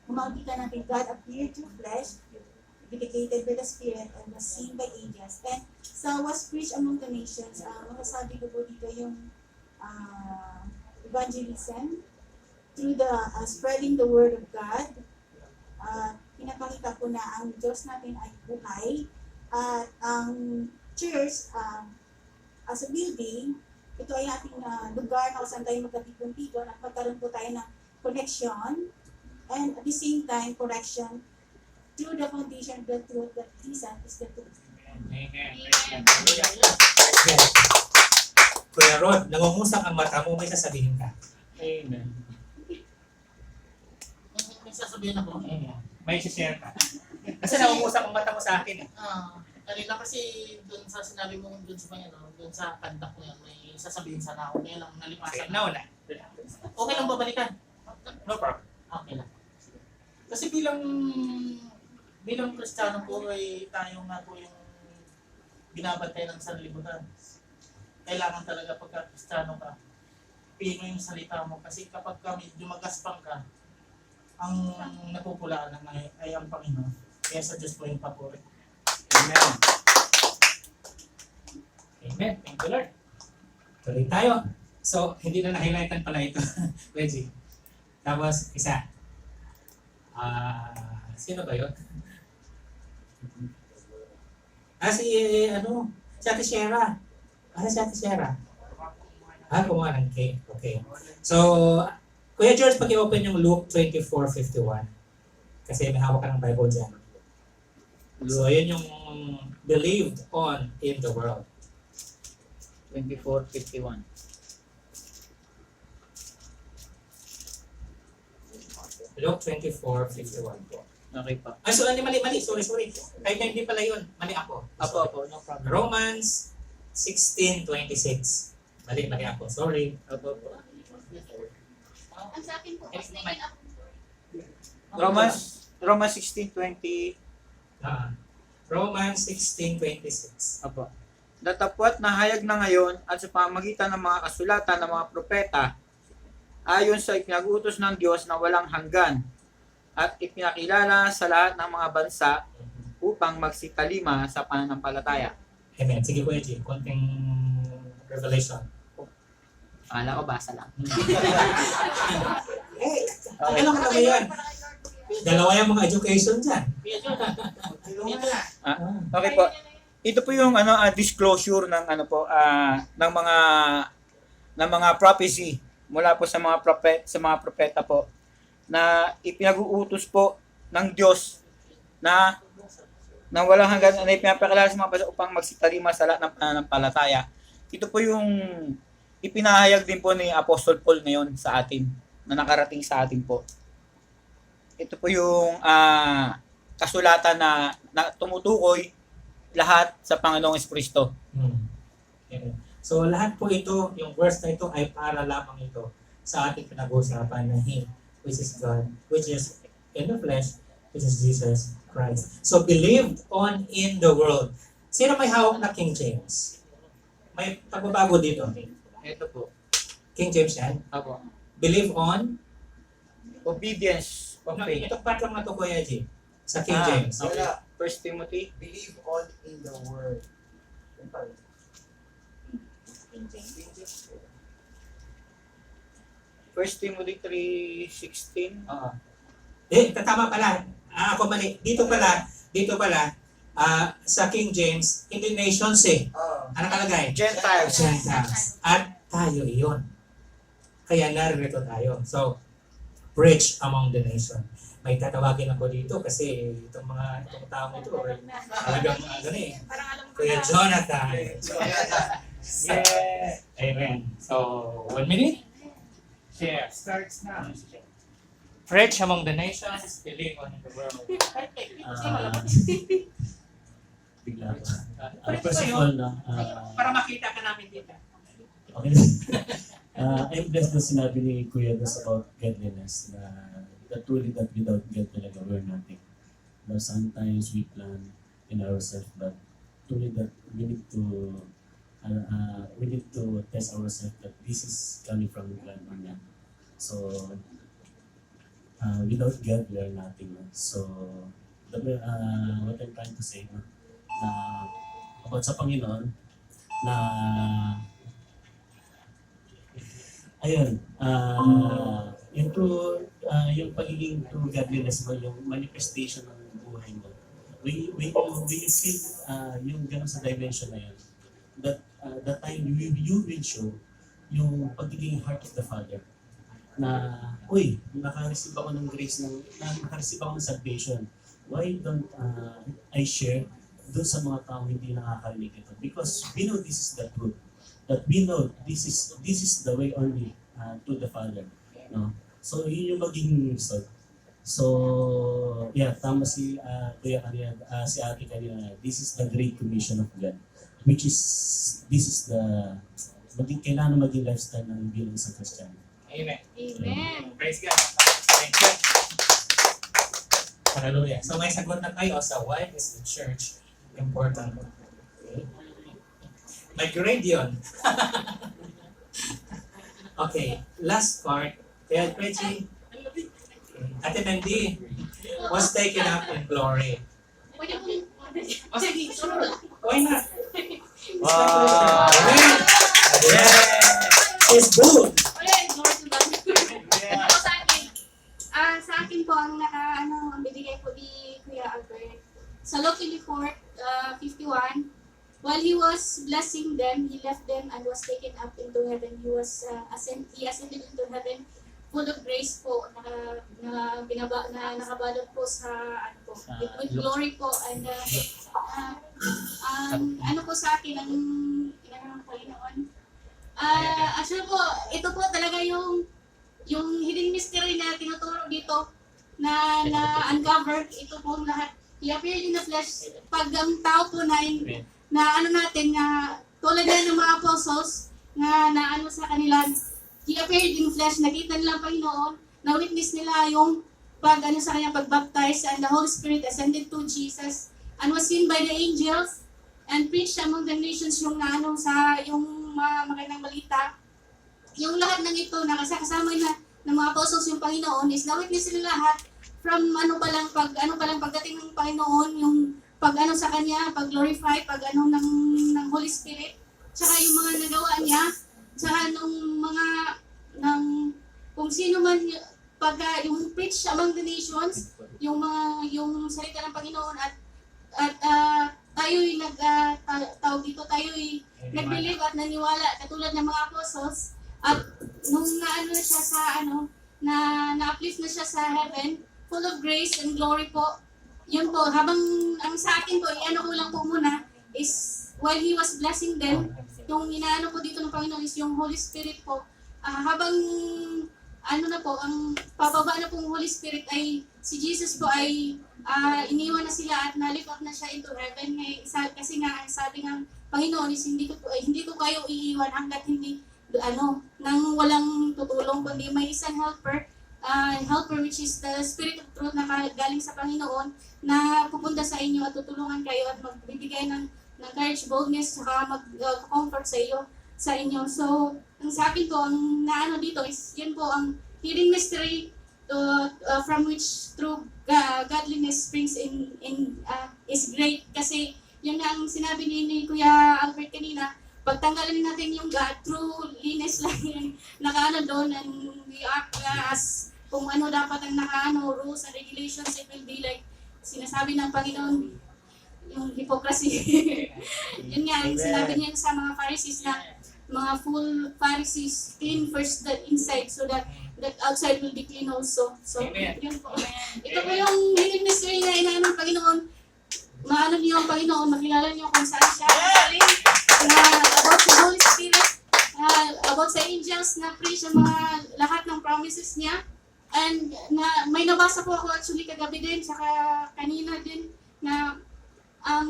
makikita natin God appeared through flesh, vindicated by the Spirit, and was seen by angels. And sa was preached among the nations, masasabi ko po dito yung evangelism through the spreading the word of God. Pinapakita po na ang Diyos natin ay buhay at ang church as a building, ito ay ating lugar na kung saan tayo magkatipon-tipon at magkaroon po tayo ng connection and at the same time correction through the foundation of the truth that Jesus is the truth. Kuya Rod, nangungusap ang mata mo, may sasabihin ka. Amen. May sasabihin ako. May share ka. Kasi nangungusap ang mata mo sa akin. Kanina kasi doon sa sinabi mo doon sa doon sa kanta ko yan, may sasabihin sana ako. Kaya lang nalipasan. Nauna. Okay lang babalikan? No problem. Okay lang. Kasi bilang Kristiyano po ay tayo nga po yung binabantay ng sanlibutan. Kailangan talaga pagka Kristiyano ka, pino yung salita mo. Kasi kapag medyo magaspang ka, ang napupulaan ay ang Panginoon. Kaya sa Diyos po yung papuri. Amen. Amen. Thank you, Lord. Tuloy tayo. So, hindi na na-highlightan pala ito. Reggie. Tapos, isa. Sino ba yun? Si Ate Shera. Si Ate Shera. Kumuha ng cake. Okay. So, Kuya George, pag-i-open yung Luke 24:51. Kasi may hawak ka ng Bible dyan. So, yun yung believed on in the world. 24:51. Luke 24:51 po. Okay pa. Ay, so mali. Sorry. Kahit na hindi pala yun. Mali ako. Apo, no problem. Romans 16:26. Mali ako. Sorry. Apo. Ang sa akin po, was taken up. Romans 16:20. Romans 16:26. Apo. Datapwat na hayag na ngayon at sa pamagitan ng mga kasulatan ng mga propeta ayon sa ipinag-utos ng Diyos na walang hanggan at ipinakilala sa lahat ng mga bansa upang magsitalima sa pananampalataya. Amen. Sige Kuya G, konting revelation. Akala ko basa lang. Okay. Ano ka yan? Dalawa yung mga education dyan. Okay po. Ito po yung disclosure ng ng mga prophecy mula po sa mga propeta po na ipinag-uutos po ng Diyos na walang hanggan na ipinapakilala sa mga bansa upang magsitalima sa lahat ng pananampalataya. Ito po yung ipinahayag din po ni Apostle Paul ngayon sa atin, na nakarating sa atin po. Ito po yung kasulatan na tumutukoy lahat sa Panginoong Kristo. Amen. So lahat po ito, yung verse na ito ay para lamang ito sa ating pinag-uusapan na Him, which is God, which is in the flesh, which is Jesus Christ. So believed on in the world. Sino may hawak na King James? May pagbabago dito. Ito po. King James yan? Apo. Believe on? Obedience of No, faith. ito part lang na ito, Kuya G. Sa King James. Okay. 1 Timothy. Believe on in the word. Yun pa rin. 1 Timothy 3:16. Tama pala. Ako mali. Dito pala, sa King James, hindi nations eh. Ano kalagay? Gentiles. Gentiles. At tayo iyon. Kaya naririto tayo. So, preach among the nation. May tatawagin ako dito kasi itong taong ito, talagang Parang alam ko Kuya na. Jonathan. Yeah. Amen. So, 1 minute. Share. Starts now. Preach among the nations, believe on the world. Bigla ko. First of all, Para makita ka namin dito. okay. I'm blessed na sinabi ni Kuya Das about godliness na truly that without God talaga we're nothing. But sometimes we plan in ourselves, but truly that we need to test ourselves that this is coming from God or not. So without God we are nothing. So what I'm trying to say na about sa Panginoon na ayun, yung pagiging true godliness mo, yung manifestation ng buhay mo. When you feel yung gano'n sa dimension na yun, that time you will show yung pagiging heart of the Father na, uy, naka-receive ako ng grace, naka-receive ako ng salvation. Why don't I share doon sa mga taong hindi nakakarinig ito? Because we know this is the truth. That we know this is the way only to the Father. No? So yun yung maging result. So yeah, tama si Kuya kanina, si Ate kanina. This is the great commission of God, which is kailangan maging lifestyle ng bilang isang Christian. Amen. Amen. Praise God. Thank you. Hallelujah. So may sagot na tayo sa why is the church important. Okay. May grade yun. Okay, last part. Kaya Reggie, Ate Mandy was taken up in glory. Oh, sige, sure. Why not? Wow. Amen. It's good. Ako sa akin, sa akin po ang ang binigay po ni Kuya Albert. Sa Luke 24:51, while he was blessing them, he left them and was taken up into heaven. He ascended into heaven, full of grace po, nakabalot po sa with glory po, and po sa akin ang ng Panginoon. Actually po, ito po talaga yung hidden mystery na tinuturo dito na uncover ito po lahat. He appeared in the flesh. Pag ang tao po na natin na tulad na ng mga apostles na sa kanila He appeared in flesh, nakita nila ang Panginoon, na-witness nila yung sa kanya pag-baptize, and the Holy Spirit ascended to Jesus and was seen by the angels and preached among the nations yung yung magandang balita. Yung lahat ng ito, nakasama na ng mga apostles yung Panginoon, is na-witness nila lahat from pagdating ng Panginoon, yung sa kanya, pag-glorify, ng Holy Spirit, tsaka yung mga nagawa niya, tsaka kung sino man yung preach among the nations, yung salita ng Panginoon, at tayo'y nag-believe at naniwala katulad ng mga apostles, at nung na-uplift na siya sa heaven, full of grace and glory po. Yun po, habang ang sa akin po, ko lang po muna is while He was blessing them, yung inaano po dito ng Panginoon is yung Holy Spirit po. Habang ang pababa na pong Holy Spirit ay si Jesus po ay iniwan na sila at na-lift up na siya into heaven. Kasi nga sabi ng Panginoon is hindi ko kayo iiwan hangga't hindi nang walang tutulong, kundi may isang helper which is the Spirit of Truth na galing sa Panginoon na pupunta sa inyo at tutulungan kayo at magbibigay ng courage, boldness, saka mag-comfort sa inyo. So, ang sa akin po, ang naano dito is, yun po ang hidden mystery from which true godliness springs is great. Kasi, yun nga ang sinabi ni Kuya Albert kanina, pagtanggalin natin yung God, true linis lang yung doon, and we act as kung dapat ang rules and regulations, it will be like sinasabi ng Panginoon, yung hypocrisy. Yun nga, ang sinabi niya sa mga Pharisees na mga full Pharisees, clean first the inside so that outside will be clean also. So, yun po. Ito po yung hidden mystery na inaano ng Panginoon. Maano niyo ang Panginoon, makilala niyo kung saan siya galing, about the Holy Spirit, about sa angels na preach ang lahat ng promises niya. And may nabasa po ako actually kagabi din, saka kanina din, na ang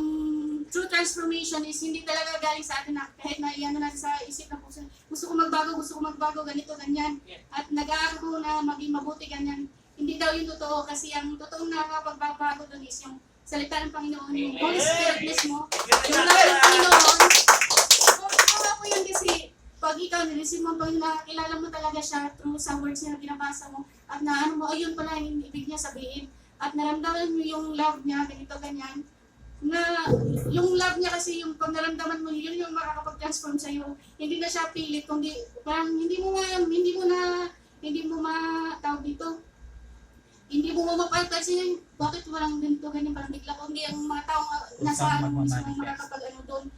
true transformation is hindi talaga galing sa atin na kahit na iyan natin sa isip na puso. Gusto ko magbago, ganito, ganyan. At nag-aaral ko na maging mabuti, ganyan. Hindi daw yung totoo kasi ang totoong nakakapagbabago doon is yung salita ng Panginoon, yung Holy Spirit mismo. Yung love ng Panginoon. Kung po yun kasi pag ikaw nireceive mo ang Panginoon, nakakilala mo talaga siya through sa words na binabasa mo. At ayun pala yung ibig niya sabihin. At naramdaman mo yung love niya, ganito, ganyan. Na yung love niya kasi yung pag naramdaman mo yun yung makakapag-transform sa iyo. Hindi na siya pilit, kundi parang hindi mo tawag dito. Hindi mo mapagpansin bakit walang ganito ganyan parang bigla, kundi ang mga taong nasa mismo makakapag doon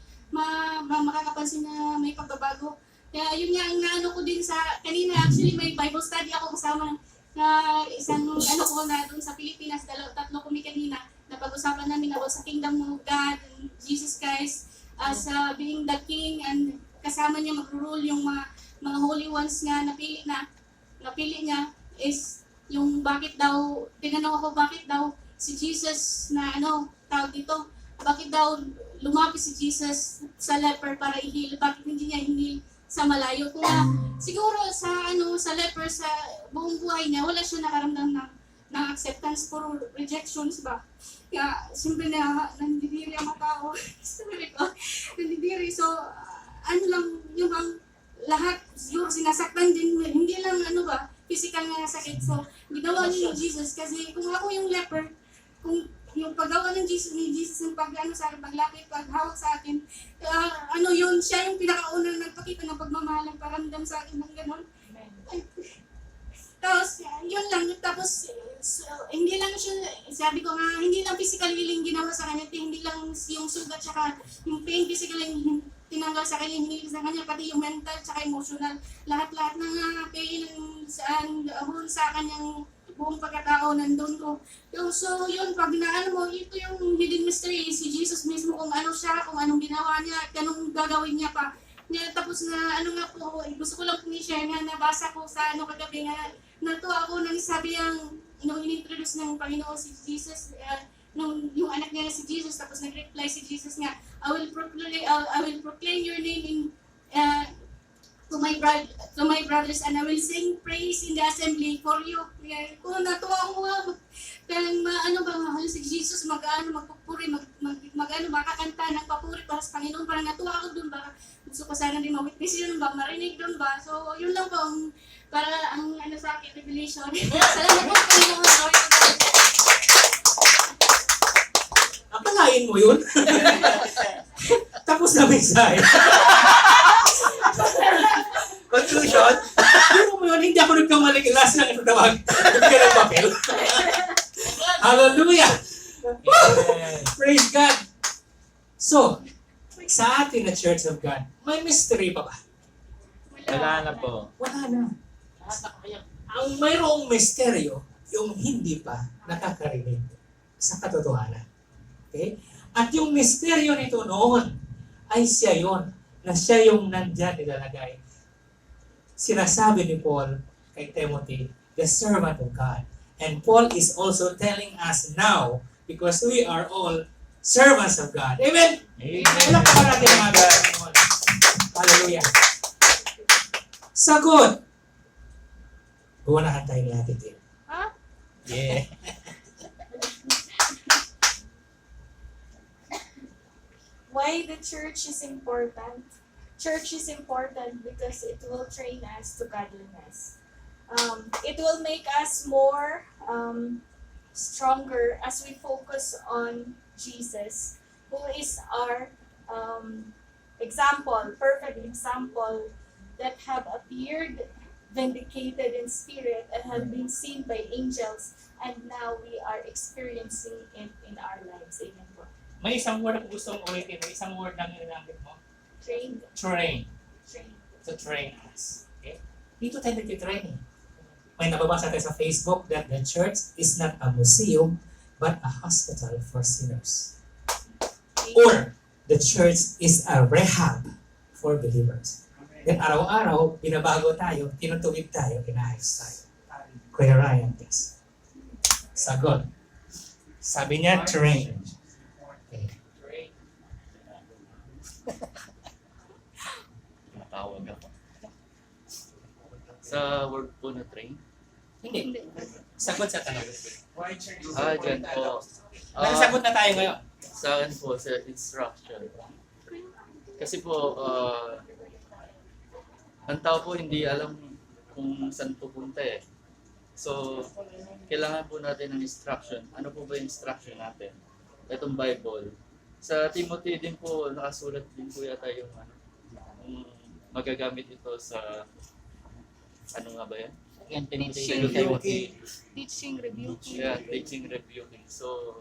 makakapansin na may pagbabago. Kaya yun nga ang ko din sa kanina, actually may Bible study ako kasama na isang ko na doon sa Pilipinas, tatlo kami kanina na pag-usapan namin about sa kingdom of God and Jesus Christ as being the King, and kasama niya mag-rule yung mga holy ones nga napili niya is yung tinanong ako bakit daw si Jesus na tawag dito, bakit daw lumapit si Jesus sa leper para i-heal, bakit hindi niya i-heal sa malayo? Kung siguro sa leper sa buong buhay niya wala siya nakaramdam ng acceptance, puro rejections ba. Kaya siyempre nandidiri ang mga tao. Sabi ko, nandidiri. So, lang yung lahat siguro sinasaktan din, hindi lang physical nga sakit. So, ginawa niya yung Jesus kasi kung ako yung leper, kung yung paggawa ng Jesus yung sa akin, paglapit, paghawak sa akin, yun, siya yung pinakaunang nagpakita ng pagmamahal, ng paramdam sa akin ng gano'n. Tapos, yun lang. Tapos, hindi lang siya, sabi ko nga, hindi lang physical healing ginawa sa kanya, hindi lang yung sugat, tsaka yung pain physical yung tinanggal sa kanya, hindi sa kanya, pati yung mental, tsaka emotional. Lahat-lahat ng pain sa kanyang buong pagkatao nandun ko. So, yun, pag mo, ito yung hidden mystery, si Jesus mismo, kung ano siya, kung anong ginawa niya, at anong gagawin niya pa. Tapos na, nga po, gusto ko lang pong i-share nga, nabasa ko sa kagabi nga, natuwa ako nang sabi in-introduce ng Panginoon si Jesus, yung anak niya si Jesus, tapos nag-reply si Jesus nga, I will proclaim your name to my brothers, and I will sing praise in the assembly for you. Kaya kung natuwa ko nga, halos si Jesus, magpupuri, makakanta ng papuri para sa Panginoon. Parang natuwa ako dun ba? Gusto ko sana din ma-witness yun ba? Marinig dun ba? So, yun lang po para ang sa akin, revelation. Salamat po, Panginoon. Akalain mo yun? Tapos na mensahe. Conclusion? Pero mo yun, hindi ako nagkamali. Last lang ito tawag. Bigyan ng papel. Hallelujah! Praise God! So, sa atin na Church of God, may mystery pa ba? Wala na po. Wala na. Ang mayroong misteryo, yung hindi pa nakakarinig sa katotohanan. Okay? At yung misteryo nito noon, ay siya yon, na siya yung nandyan nilalagay. Sinasabi ni Paul kay Timothy, the servant of God. And Paul is also telling us now, because we are all servants of God. Amen? Amen. Pa natin ang mga Panginoon. Hallelujah. Sagot. Buwanahan tayo ni Ate Tim. Yeah. Why the church is important? Church is important because it will train us to godliness. It will make us more stronger as we focus on Jesus, who is our example, perfect example, that have appeared vindicated in spirit and have been seen by angels, and now we are experiencing it in our lives. Amen po. May isang word ako gusto mong ulitin. May isang word lang ginamit mo. Trained. Train. Trained. To train us. Okay? Dito tayo nag-train. May nababasa tayo sa Facebook that the church is not a museum but a hospital for sinners. Or the church is a rehab for believers. Then araw-araw, binabago tayo, tinutuwid tayo, inaayos tayo. Kuya Ryan, yes. Sagot. Sabi niya, train. Okay. Matawag ako. Sa word po na train? Hindi. Sagot sa tanong. Dyan po. Nakasagot na tayo ngayon. Sa akin po, sa instruction. Kasi po, ang tao po hindi alam kung saan pupunta eh. So, kailangan po natin ng instruction. Ano po ba yung instruction natin? Itong Bible. Sa Timothy din po, nakasulat din po yata yung magagamit ito sa ano nga ba yan? Teaching, rebuking. Yeah, teaching, rebuking. So,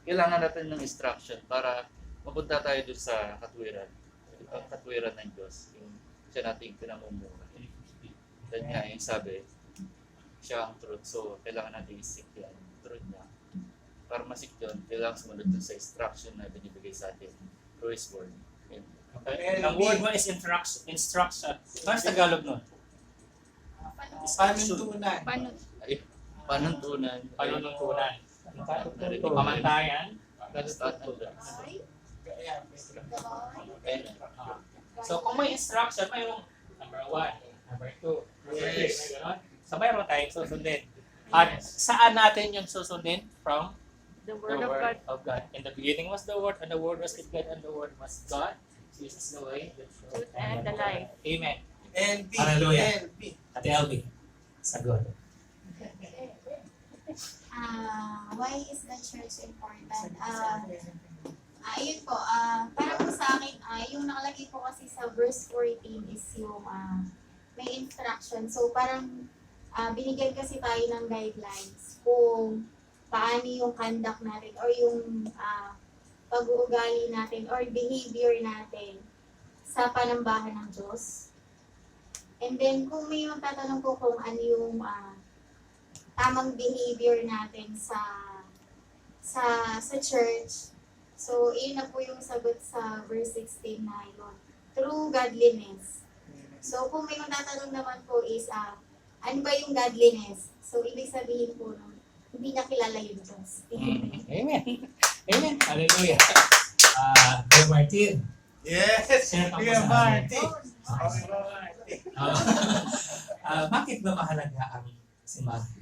kailangan natin ng instruction para mapunta tayo doon sa katwiran. Ang katwiran ng Diyos. Yung siya nating pinamumuhay. Dahil nga yung sabi, siya ang truth. So, kailangan natin isik yan. Truth niya. Para masik yun, kailangan sumunod dun sa instruction na binibigay sa atin through His Word. Okay. Ang word mo is instruction. Ano sa Tagalog nun? Panuntunan. Panuntunan. Panuntunan. Pamantayan. So kung may instruction, mayroong number 1, number 2, number 3. So mayroon tayong susundin. At saan natin yung susundin? From The the Word of God. In the beginning was the Word, and the Word was with God, and the Word was God. Jesus is the way, the truth, and the life. Amen. LB. Hallelujah. LB. Ate LB, sagot. Why is the church important? Ayun po, para po sa akin, yung nakalagay po kasi sa verse 14 is yung may instruction. So parang binigyan kasi tayo ng guidelines kung paano yung conduct natin or yung pag-uugali natin or behavior natin sa panambahan ng Diyos. And then kung may magtatanong ko kung ano yung tamang behavior natin sa church, so yun na po yung sagot sa verse 16 na yun. Through godliness. So kung may magtatanong naman po is ano ba yung godliness? So ibig sabihin po hindi niya kilala yung Diyos. Amen. Amen. Hallelujah. Kuya Martin. Yes. Share ka po Kuya sa amin. Martin. Bakit ba mahalaga ang simbahan?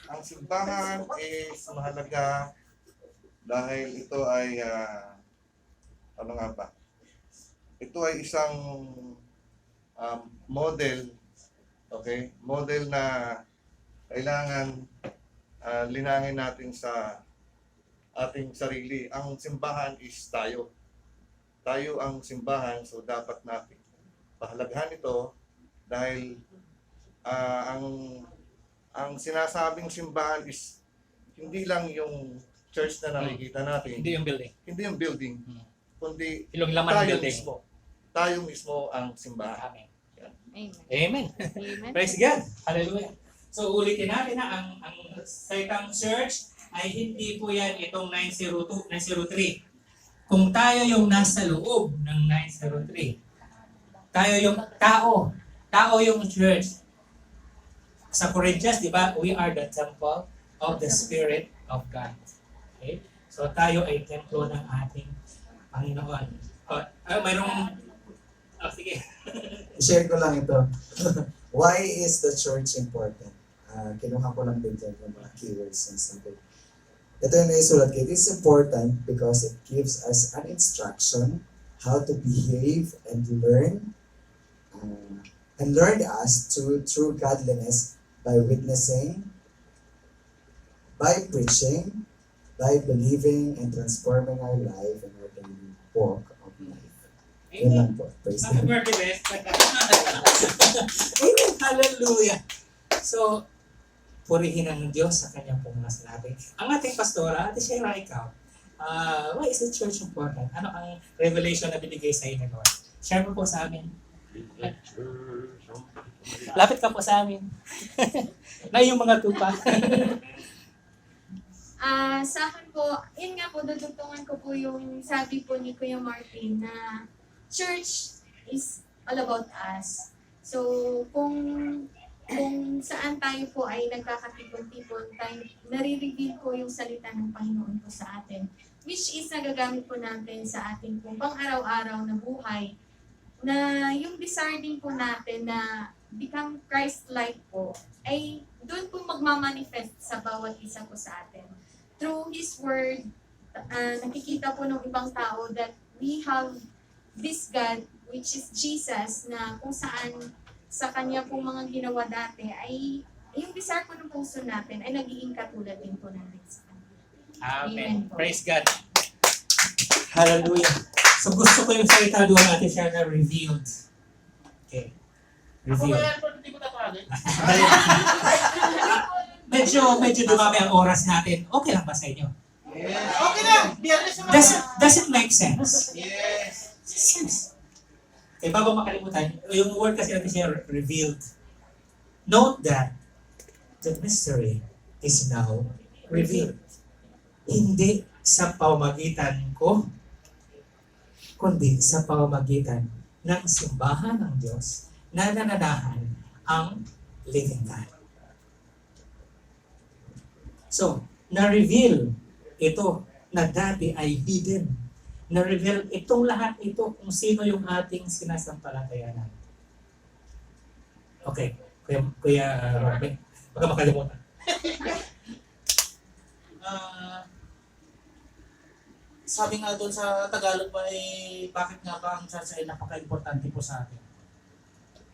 Ang simbahan is mahalaga dahil ito ay ano nga ba? Ito ay isang model, okay? Model na kailangan linangin natin sa ating sarili. Ang simbahan is tayo. Tayo ang simbahan, so dapat natin pahalagahan ito dahil ang sinasabing simbahan is hindi lang yung church na nakikita natin. Hindi yung building. Hindi yung building. Kundi Yung laman ng tayo building. mismo. Tayo mismo ang simbahan. Amen. Amen. Amen. Amen. Praise God. Hallelujah. So ulitin natin na ang Saitang Church ay hindi po yan itong 902, 903. Kung tayo yung nasa loob ng 903, tayo yung tao yung church. Sa Corinthians, di ba, we are the temple of the Spirit of God. Okay? So tayo ay templo ng ating Panginoon. Sige. Share ko lang ito. Why is the church important? Kinuha ko lang din dyan yung mga keywords na sabi. Ito yung naisulat ko. It is important because it gives us an instruction how to behave and learn us to true godliness by witnessing, by preaching, by believing and transforming our life and our daily walk of life. Yun lang po. Praise Happy God. birthday, Beth. Amen. Hallelujah. So, purihin ang Diyos sa kanyang pong mga sinabi. Ang ating pastora, Ate Shira, ikaw, why is the church important? Ano ang revelation na binigay sa inyo, Lord? Share mo po sa amin. Lapit ka po sa amin. Na yung mga tupa. Sa akin po, yun nga po, dudugtungan ko po yung sabi po ni Kuya Martin na church is all about us. So, kung saan tayo po ay nagkakatipon-tipon, nare-reveal po yung salita ng Panginoon po sa atin, which is nagagamit po natin sa ating pong pang-araw-araw na buhay, na yung desire din po natin na become Christ-like po, ay doon po magmamanifest sa bawat isa po sa atin. Through His Word, nakikita po ng ibang tao that we have this God, which is Jesus, na kung saan sa Kanya po mga ginawa dati, ay yung desire po ng puso natin ay nagiging katulad din po natin sa Kanya. Amen. Amen. Praise God. Hallelujah. So gusto ko yung salita doon natin siya na revealed. Okay. Ako Revealed. kaya po hindi ko natawagin. Medyo dumami ang oras natin. Okay lang ba sa inyo? Yes. Okay na. Biyernes naman. Does it make sense? Yes. Sense. Eh, bago makalimutan, yung word kasi natin siya revealed. Note that the mystery is now revealed. Hindi sa pamamagitan ko, kundi sa pamamagitan ng simbahan ng Diyos na nananahan ang living God. So, na-reveal ito na dati ay hidden. Na-reveal itong lahat ito kung sino yung ating sinasampalatayanan. Okay, Kuya Robin, baka makalimutan. Sabi nga doon sa Tagalog ba bakit nga ba ang church ay napaka-importante po sa atin?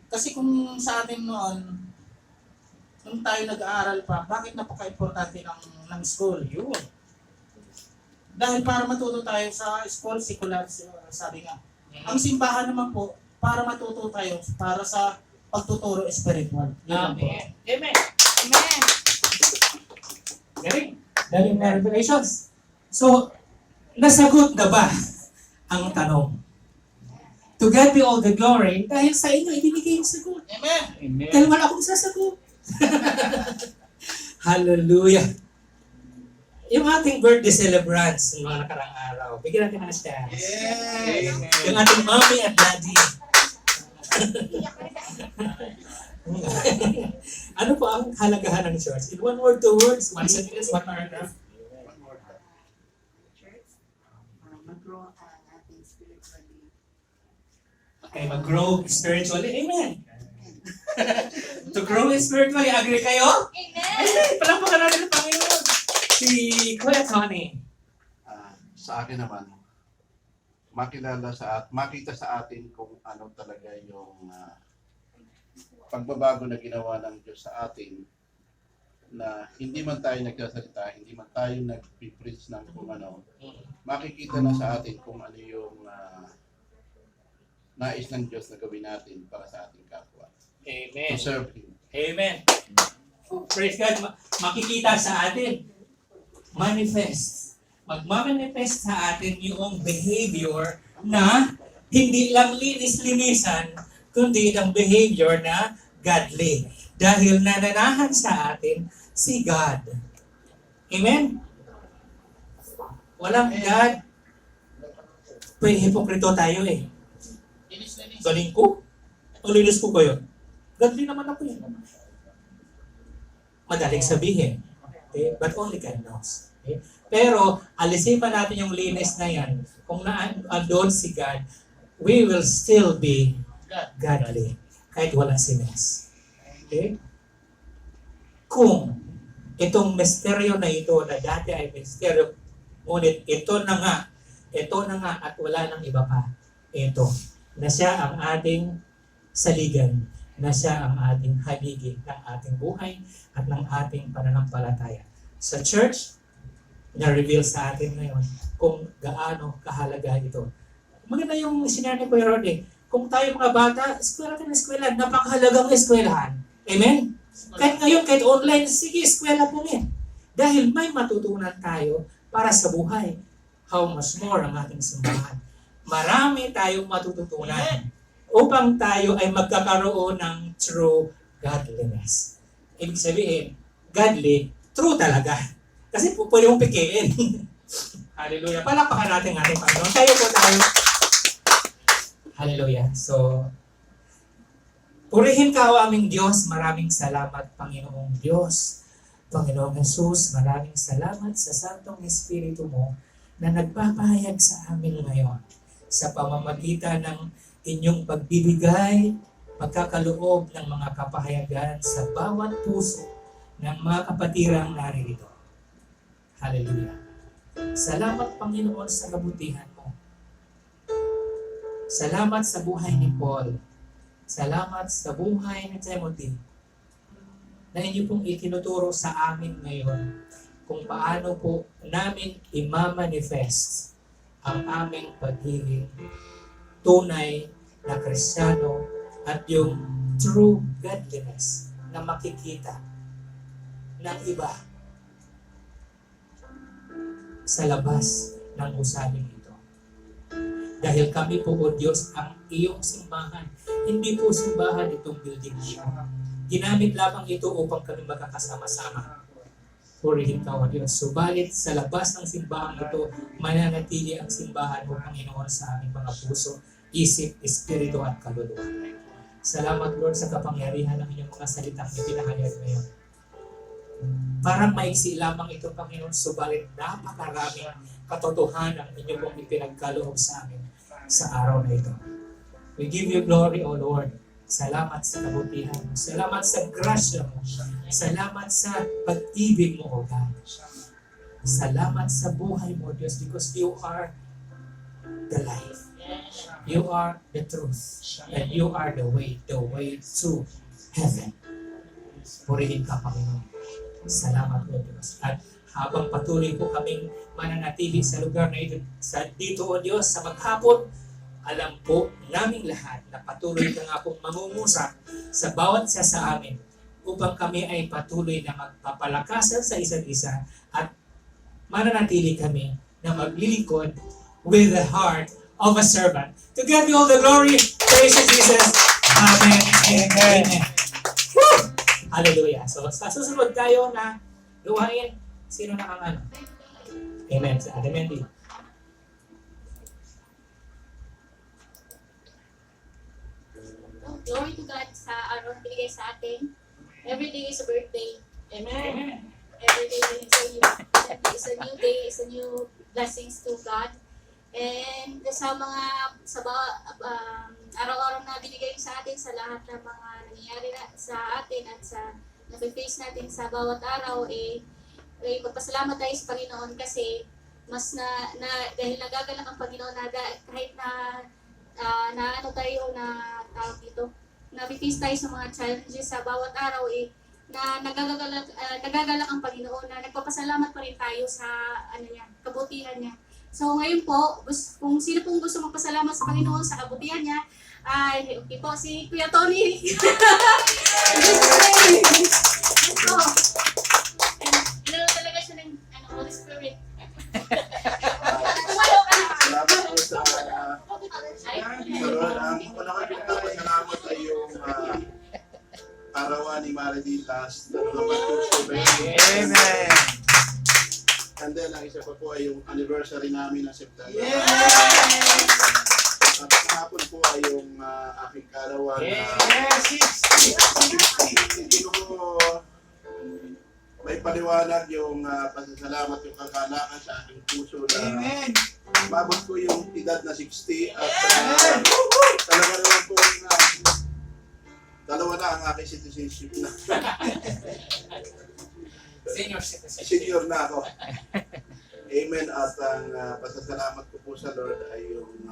Kasi kung sa atin noon, nung tayo nag-aaral pa, bakit napaka-importante ng school? Yun. Dahil para matuto tayo sa school, secular, sabi nga. Ang simbahan naman po, para matuto tayo para sa pagtuturo spiritual. Yun lang po. Amen. Amen. Amen. Galing na revelations. So, nasagot na ba ang tanong? To God be all the glory dahil sa inyo ibinigay yung sagot. Amen. Amen. Dahil wala akong sasagot. Hallelujah. Yung ating birthday celebrants ng mga nakarang araw, bigyan natin ng chance. Yes. Yung ating mommy at daddy. Ano po ang halagahan ng church? In one word, two words, one sentence, one paragraph. Church, mag-grow ang ating spiritually Kaya mag-grow spiritually. Amen. To grow spiritually, agree kayo? Amen! Palakpakan natin ang Panginoon. Si Kuya Tony. Sa akin naman, makita sa atin kung ano talaga yung pagbabago na ginawa ng Diyos sa atin, na hindi man tayo nagsasalita, hindi man tayo nag-preach ng kung ano, makikita na sa atin kung ano yung nais ng Diyos na gawin natin para sa ating kapwa. Amen. To serve Him. Amen. Praise God. Makikita sa atin. Manifest. Magmamanifest sa atin yung behavior na hindi lang linis-linisan, kundi ang behavior na godly. Dahil nananahan sa atin si God. Amen? Walang God. Pwede hipokrito tayo eh. Galing ko? O linis ko kayo? Godly naman ako yun. Madaling sabihin. Okay? But only God knows. Okay? Pero, alisin pa natin yung linis na yan. Kung naandun si God, we will still be godly. Kahit wala si Nes. Okay? Kung itong misteryo na ito na dati ay misteryo, ngunit ito na nga at wala nang iba pa. Ito, na siya ang ating saligan, na siya ang ating haligi ng ating buhay at ng ating pananampalataya. Sa church, na-reveal sa atin ngayon kung gaano kahalaga ito. Maganda yung sinabi ni Kuya Rod eh. Kung tayo mga bata, eskwela tayo ng eskwela, napakahalagang eskwelahan. Amen? Kahit ngayon, kahit online, sige, eskwela po rin. Dahil may matutunan tayo para sa buhay. How much more ang ating simbahan. Marami tayong matututunan upang tayo ay magkakaroon ng true godliness. Ibig sabihin, godly, true talaga. Kasi pwede mong pikiin. Hallelujah. Palakpakan natin ang ating Panginoon. Tayo po tayo. Hallelujah. So, purihin ka o aming Diyos. Maraming salamat, Panginoong Diyos. Panginoong Jesus, maraming salamat sa Santong Espiritu mo na nagpapahayag sa amin ngayon sa pamamagitan ng inyong pagbibigay, pagkakaloob ng mga kapahayagan sa bawat puso ng mga kapatirang naririto. Hallelujah. Salamat, Panginoon, sa kabutihan mo. Salamat sa buhay ni Paul. Salamat sa buhay ni Timothy na inyo pong itinuturo sa amin ngayon kung paano po namin imamanifest ang aming pagiging tunay na Kristiyano at yung true godliness na makikita ng iba sa labas ng usaping ito. Dahil kami po, O Diyos, ang iyong simbahan. Hindi po simbahan itong building siya. Ginamit lamang ito upang kami magkakasama-sama. Purihin ka, O Diyos. Subalit sa labas ng simbahan ito, mananatili ang simbahan mo, Panginoon, sa aming mga puso, isip, espiritu at kaluluwa. Salamat, Lord, sa kapangyarihan ng inyong mga salitang ipinahayag ngayon. Parang maiksi lamang ito, Panginoon, subalit napakaraming katotohanan ang inyong pong ipinagkaloob sa amin sa araw na ito. We give you glory, O Lord. Salamat sa kabutihan mo. Salamat sa grasya mo. Salamat sa pag-ibig mo, O God. Salamat sa buhay mo, Diyos, because you are the life. You are the truth. And you are the way to heaven. Purihin ka, Panginoon. Salamat, O Diyos. At habang patuloy po kaming mananatili sa lugar na ito, dito, O Diyos, sa maghapon, alam po naming lahat na patuloy ka nga pong mangungusap sa bawat isa sa amin upang kami ay patuloy na magpapalakasan sa isa't isa at mananatili kami na maglilingkod with the heart of a servant. To God be all the glory. Praise you, Jesus. Amen. Amen. Woo! Hallelujah. So, sa susunod tayo na gawain, sino na ang ano? Amen. Sa Ate Mendy. Glory to God sa araw na binigay sa atin. Every day is a birthday. Amen. Every day is a new day, is a new blessings to God. And sa mga araw-araw na binigay sa atin sa lahat ng mga nangyayari sa atin at sa nafe-face natin sa bawat araw, magpasalamat tayo sa Panginoon kasi mas dahil nagagalak ang Panginoon na kahit na ano tayo na tawag dito, nafe-face tayo sa mga challenges sa bawat araw, na nagagalak ang Panginoon, na nagpapasalamat pa rin tayo sa kabutihan niya. So ngayon po, kung sino pong gusto magpasalamat sa Panginoon sa kabutihan niya, ay okay po, si Kuya Tony. So, ano talaga siya ng Holy Spirit. Salamat po sa Lord. Ang una ko pinagpapasalamat ay yung arawan ni Marilyn last Tuesday. Amen. And then, ang isa pa po ay yung anniversary namin ng September. At kahapon po ay yung aking karawan na hindi ko may paliwanag yung pasasalamat, yung kagalakan sa aking puso na mabot ko yung edad na 60 at talaga naman po dalawa na ang aking citizenship na. Senior na ako. Amen. At ang pasasalamat ko po sa Lord ay yung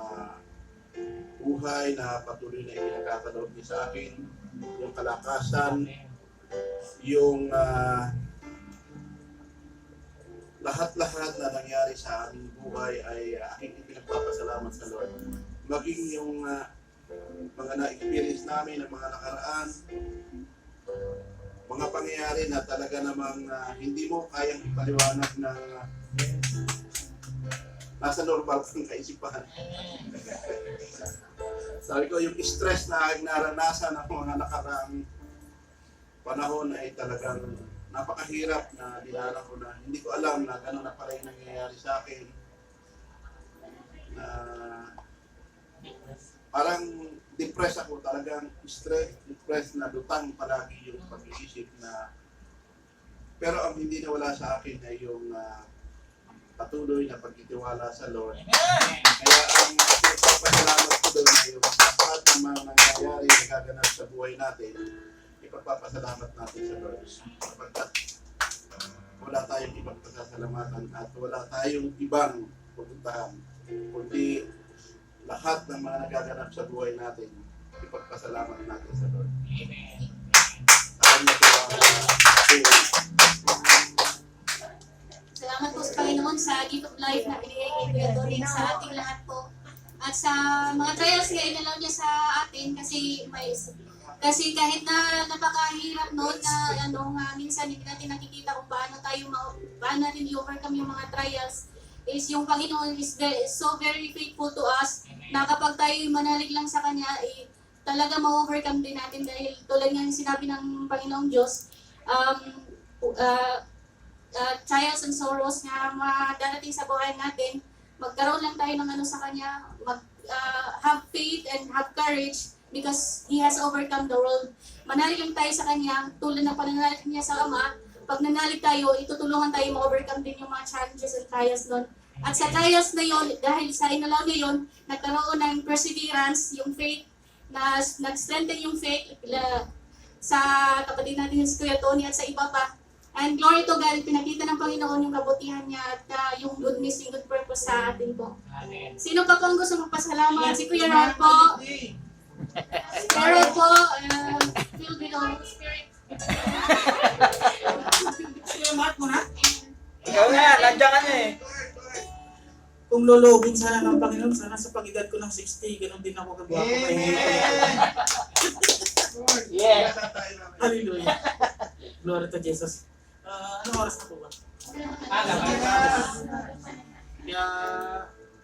buhay na patuloy na ipinagkakaloob niya sa akin, yung kalakasan, yung lahat-lahat na nangyari sa aming buhay ay aking ipinagpapasalamat sa Lord. Maging yung mga na-experience namin ng mga nakaraan, mga pangyayari na talaga namang hindi mo kayang ipaliwanag na nasa normal kang kaisipan. Sabi ko, yung stress na aking naranasan ng mga nakaraang panahon ay talagang napakahirap na dinala ko na hindi ko alam na gano'n na pala yung nangyayari sa akin. Na parang depressed ako, talagang depressed na lutang palagi yung pag-iisip na pero ang hindi nawala sa akin ay yung patuloy na pagtitiwala sa Lord. Kaya ang ipagpapasalamat ko doon ay yung lahat ng mga nangyayari na gaganap sa buhay natin, ipagpapasalamat natin sa Lord. Sapagkat wala tayong ibang pasasalamatan at wala tayong ibang pupuntahan, kundi lahat ng mga nagaganap sa buhay natin, ipagpasalamat natin sa Lord. Salamat po sa Panginoon sa gift of life na binigay kay Kuya Tony sa ating lahat po. At sa mga trials na inalaw niya sa atin kasi kahit na napakahirap noon na minsan hindi natin nakikita kung paano natin i-overcome yung mga trials, is yung Panginoon is so very faithful to us na kapag tayo manalig lang sa Kanya, talaga ma-overcome din natin dahil tulad nga yung sinabi ng Panginoong Diyos, trials and sorrows na darating sa buhay natin, magkaroon lang tayo ng sa Kanya, have faith and have courage because He has overcome the world. Manalig lang tayo sa Kanya, tulad ng pananalig niya sa Ama. Pag nanalig tayo, itutulungan tayo ma-overcome din yung mga challenges and trials nun. At sa trials na yon, dahil sa inalaw niya yun, nagkaroon ng perseverance, yung faith, na nag-strengthen yung faith sa kapatid natin si Kuya Tony at sa iba pa. And glory to God, pinakita ng Panginoon yung kabutihan niya at yung goodness, yung good purpose sa atin po. Amen. Sino pa po ang gusto magpasalamat? Si Kuya Rod po. Kuya Rod po, filled with the Holy Spirit. Salamat mo na. Ikaw na, nandiyan ka na Kung lulubin sana ng Panginoon, sana sa pag-edad ko ng 60, ganun din ako kagwapo. Yeah. Hallelujah. Glory to Jesus. Anong oras na po ba? Kaya,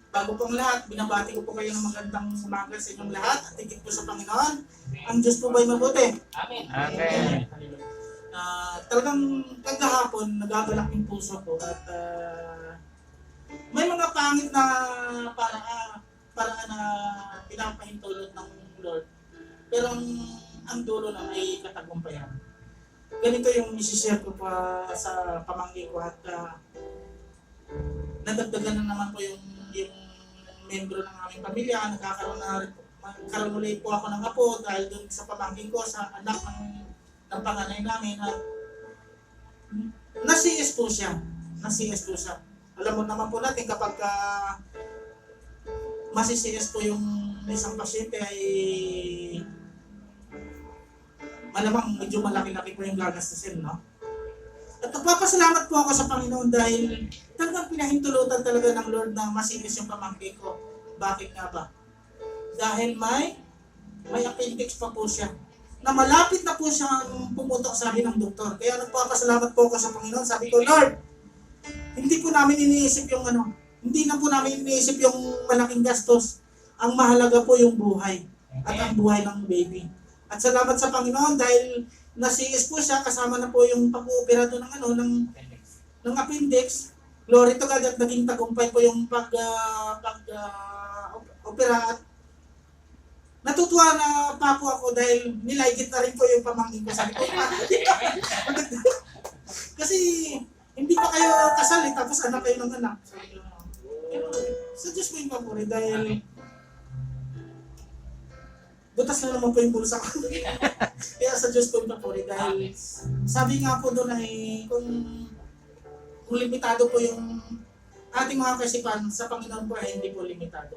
bago pong lahat, binabati ko po kayo ng magandang umaga sa inyong lahat at higit po sa Panginoon. Ang Diyos po ba'y mabuti? Amen. Amen. Talagang kagahapon, nagagalak yung puso ko at may mga pangit na paraan na pinapahintulot ng Lord. Pero ang dulo na may katagumpayan. Ganito yung isi-share ko pa sa pamangkin ko at nadagdagan na naman po yung membro ng aming pamilya. Nagkakaroon na magkaroon ulit po ako ng apo dahil doon sa pamangkin ko, sa anak ng panganay namin. At na-CS po siya. Alam mo naman po natin kapag masi-CS po yung isang pasyente ay malamang medyo malaki-laki po yung gagastusin, no? At nagpapasalamat po ako sa Panginoon dahil talagang pinahintulutan talaga ng Lord na masinis yung pamangkin ko. Bakit nga ba? Dahil may appendix pa po siya. Na malapit na po siyang pumutok, sabi ng doktor. Kaya nagpapasalamat po ako sa Panginoon. Sabi ko, Lord, hindi po namin iniisip yung hindi na po namin iniisip yung malaking gastos. Ang mahalaga po yung buhay at ang buhay ng baby. At salamat sa Panginoon dahil na-CS po siya, kasama na po yung pag-ooperado ng appendix. Glory to God at naging tagumpay po yung opera. At natutuwa na pa po ako dahil nilaygit na rin po yung pamangkin ko. Sabi ko, kasi hindi pa kayo kasal tapos anak kayo ng anak. Sa Diyos po yung papuri dahil butas na naman po yung bulsa ko. Kaya sa Diyos po yung papuri dahil sabi nga po doon ay kung limitado po yung ating mga kasipan sa Panginoon po ay hindi po limitado.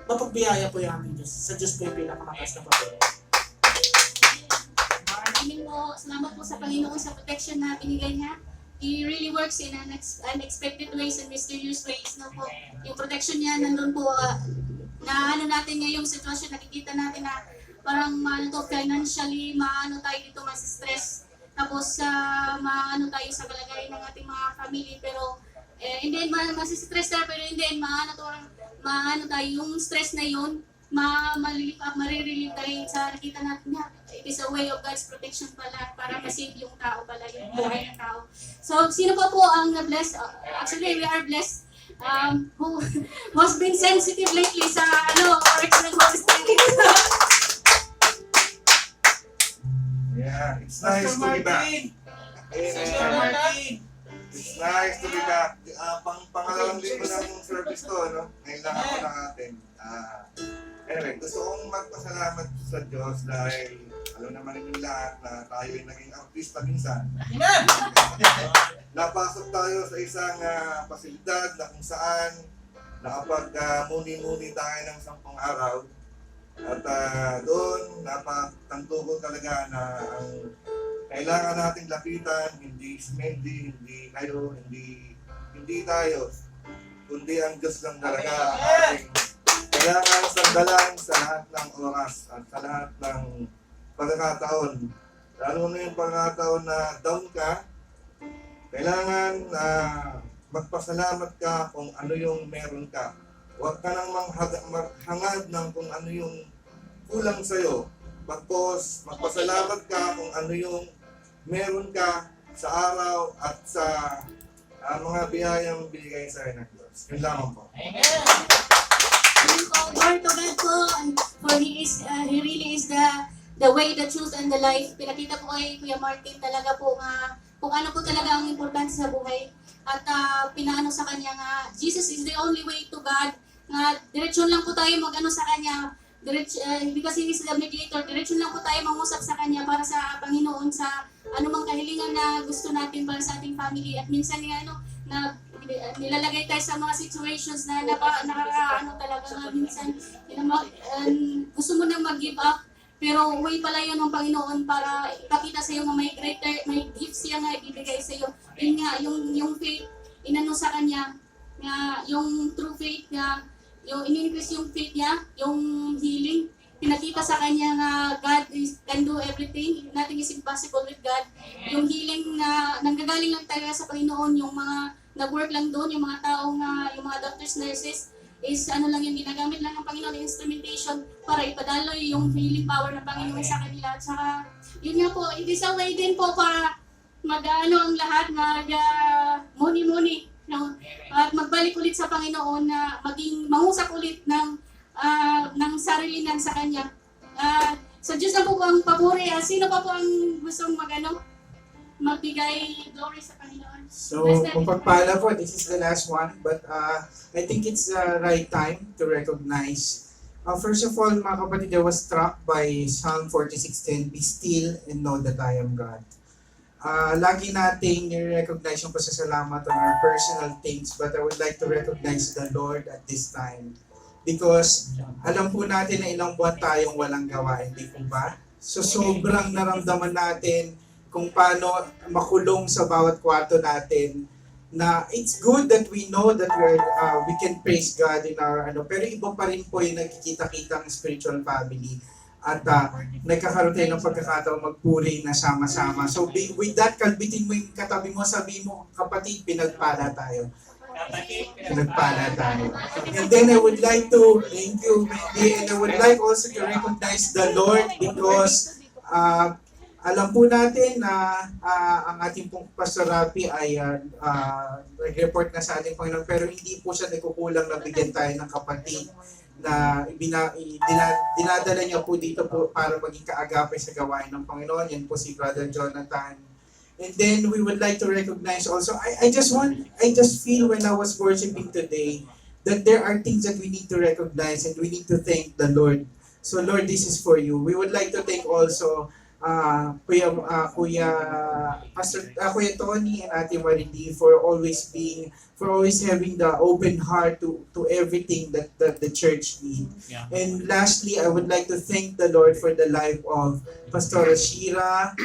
Mapagbiyaya po yung aming Diyos. Sa Diyos po yung pinakamakas na papuri. Maraming po, salamat po sa Panginoon sa protection na binigay niya. He really works in unexpected ways and mysterious ways. No po. Yung protection niya nandun po na natin ngayong sitwasyon, nakikita natin na parang financially, tayo dito, mas stress. Tapos maano tayo sa kalagayan ng ating mga family. Pero hindi masistress tayo, pero hindi maano tayo, yung stress na yun, marirelieve tayo sa nakita natin na it is a way of God's protection pala para masave yung tao pala, yung buhay ng tao. So, sino pa po ang na-bless? Actually, we are blessed who has been sensitive lately sa works ng Holy Spirit. Yeah, it's nice to be back. It's nice to be back. Pangalawang linggo ng service to, no? Ngayon lang ako ng atin. Anyway, gusto kong magpasalamat sa Diyos dahil alam naman ninyo lahat na tayo ay naging artista minsan. Napasok tayo sa isang pasilidad na kung saan nakapag-muni-muni tayo ng 10 araw. At doon, napagtanto ko talaga na ang kailangan nating lapitan, hindi si Mendy, hindi kayo, hindi tayo, kundi ang Diyos lang talaga ang ating kailangan sandalan sa lahat ng oras at sa lahat ng pagkakataon. Lalo na yung pagkakataon na down ka, kailangan magpasalamat ka kung ano yung meron ka. Huwag ka nang maghangad ng kung ano yung kulang sa'yo. Bagkos, magpasalamat ka kung ano yung meron ka sa araw at sa mga biyayang binigay sa'yo ng Diyos. Yun lamang po. Amen! Glory to God po, for He really is the way, the truth, and the life. Pinakita po kay Kuya Martin talaga po kung ano po talaga ang importante sa buhay. At pinaano sa kanya nga, Jesus is the only way to God. Nga, diretsyon lang po tayo sa kanya. Because He is the mediator, diretsyon lang po tayo mangusap sa kanya para sa Panginoon sa anumang kahilingan na gusto natin para sa ating family. At minsan na nilalagay tayo sa mga situations na talaga nga minsan gusto mo nang mag-give up, pero way pala yun ng Panginoon para ipakita sa iyo na may gifts siya nga ibibigay sa iyo. Yun nga, yung faith, sa kanya, nga yung true faith nga, yung in-increase yung faith niya, yung healing, pinakita sa kanya nga God can do everything, nothing is impossible with God. Yung healing na nanggagaling lang talaga sa Panginoon, yung mga nag-work lang doon, yung mga tao nga, yung mga doctors, nurses, is lang yung ginagamit lang ng Panginoon, instrumentation para ipadaloy yung healing power ng Panginoon sa kanila. At saka, yun nga po, it is a way din po para ang lahat, muni-muni, at magbalik ulit sa Panginoon na mangusap ulit ng sarilinan sa Kanya. Sa Diyos na po ang papuri. Sino pa po ang gustong magbigay glory sa Panginoon? So, kung pagpala po, this is the last one. But I think it's the right time to recognize First of all, mga kapatid, I was struck by Psalm 46:10, "Be still and know that I am God." Lagi nating i-recognize yung pasasalamat on our personal things, but I would like to recognize the Lord at this time. Because alam po natin na ilang buwan tayong walang gawa, hindi po ba? So sobrang naramdaman natin kung paano makulong sa bawat kwarto natin, na it's good that we know that we can praise God in our pero iba pa rin po yung nagkikita-kitang spiritual family at nagkakaroon tayo ng pagkakataon magpuri na sama-sama. So with that, kalbitin mo yung katabi mo, sabi mo, kapatid, pinagpala tayo. Pinagpala tayo. And then I would like to, thank you, Mandy, and I would like also to recognize the Lord because alam po natin na ang ating pong Pastor Rafi ay nag-report na sa ating Panginoon, pero hindi po siya nagkukulang na bigyan tayo ng kapatid na dinadala niya po dito po para maging kaagapay sa gawain ng Panginoon. Yan po si Brother Jonathan. And then we would like to recognize also, I just feel when I was worshiping today that there are things that we need to recognize and we need to thank the Lord. So Lord, this is for you. We would like to thank also Kuya Tony and Ate Marindi for always having the open heart to everything that the church needs. Yeah. And lastly, I would like to thank the Lord for the life of Pastora Shira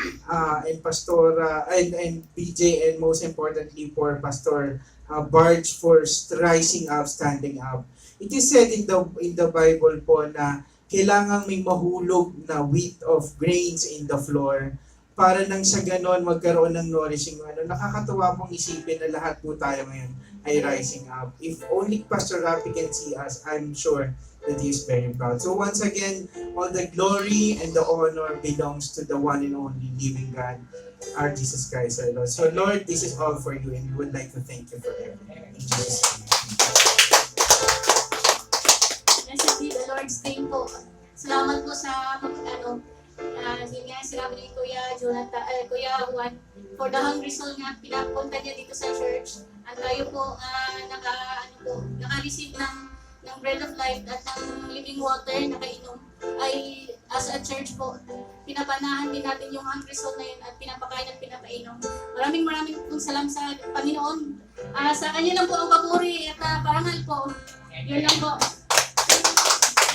and Pastora and BJ, and most importantly for Pastor Barge for rising up, standing up. It is said in the Bible po na kailangang may mahulog na wheat of grains in the floor para nang sa ganon magkaroon ng nourishing. Nakakatuwa pong isipin na lahat po tayo ngayon ay rising up. If only Pastor Rafi can see us, I'm sure that he is very proud. So once again, all the glory and the honor belongs to the one and only living God, our Jesus Christ our Lord. So Lord, this is all for you and we would like to thank you for everything. In Jesus' name. Blessed be the Lord's name po. Salamat po sa yun nga, sinabi ni Kuya Juan, for the hungry soul nga, pinapunta niya dito sa church. At tayo po, naka-receive ng bread of life at ng living water, nakainom. Ay, as a church po, pinapanahan din natin yung hungry soul na yun at pinapakain at pinapainom. Maraming pong salam sa Panginoon. Sa kanya lang po ang papuri at parangal po. Yun lang po.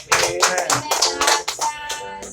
Amen.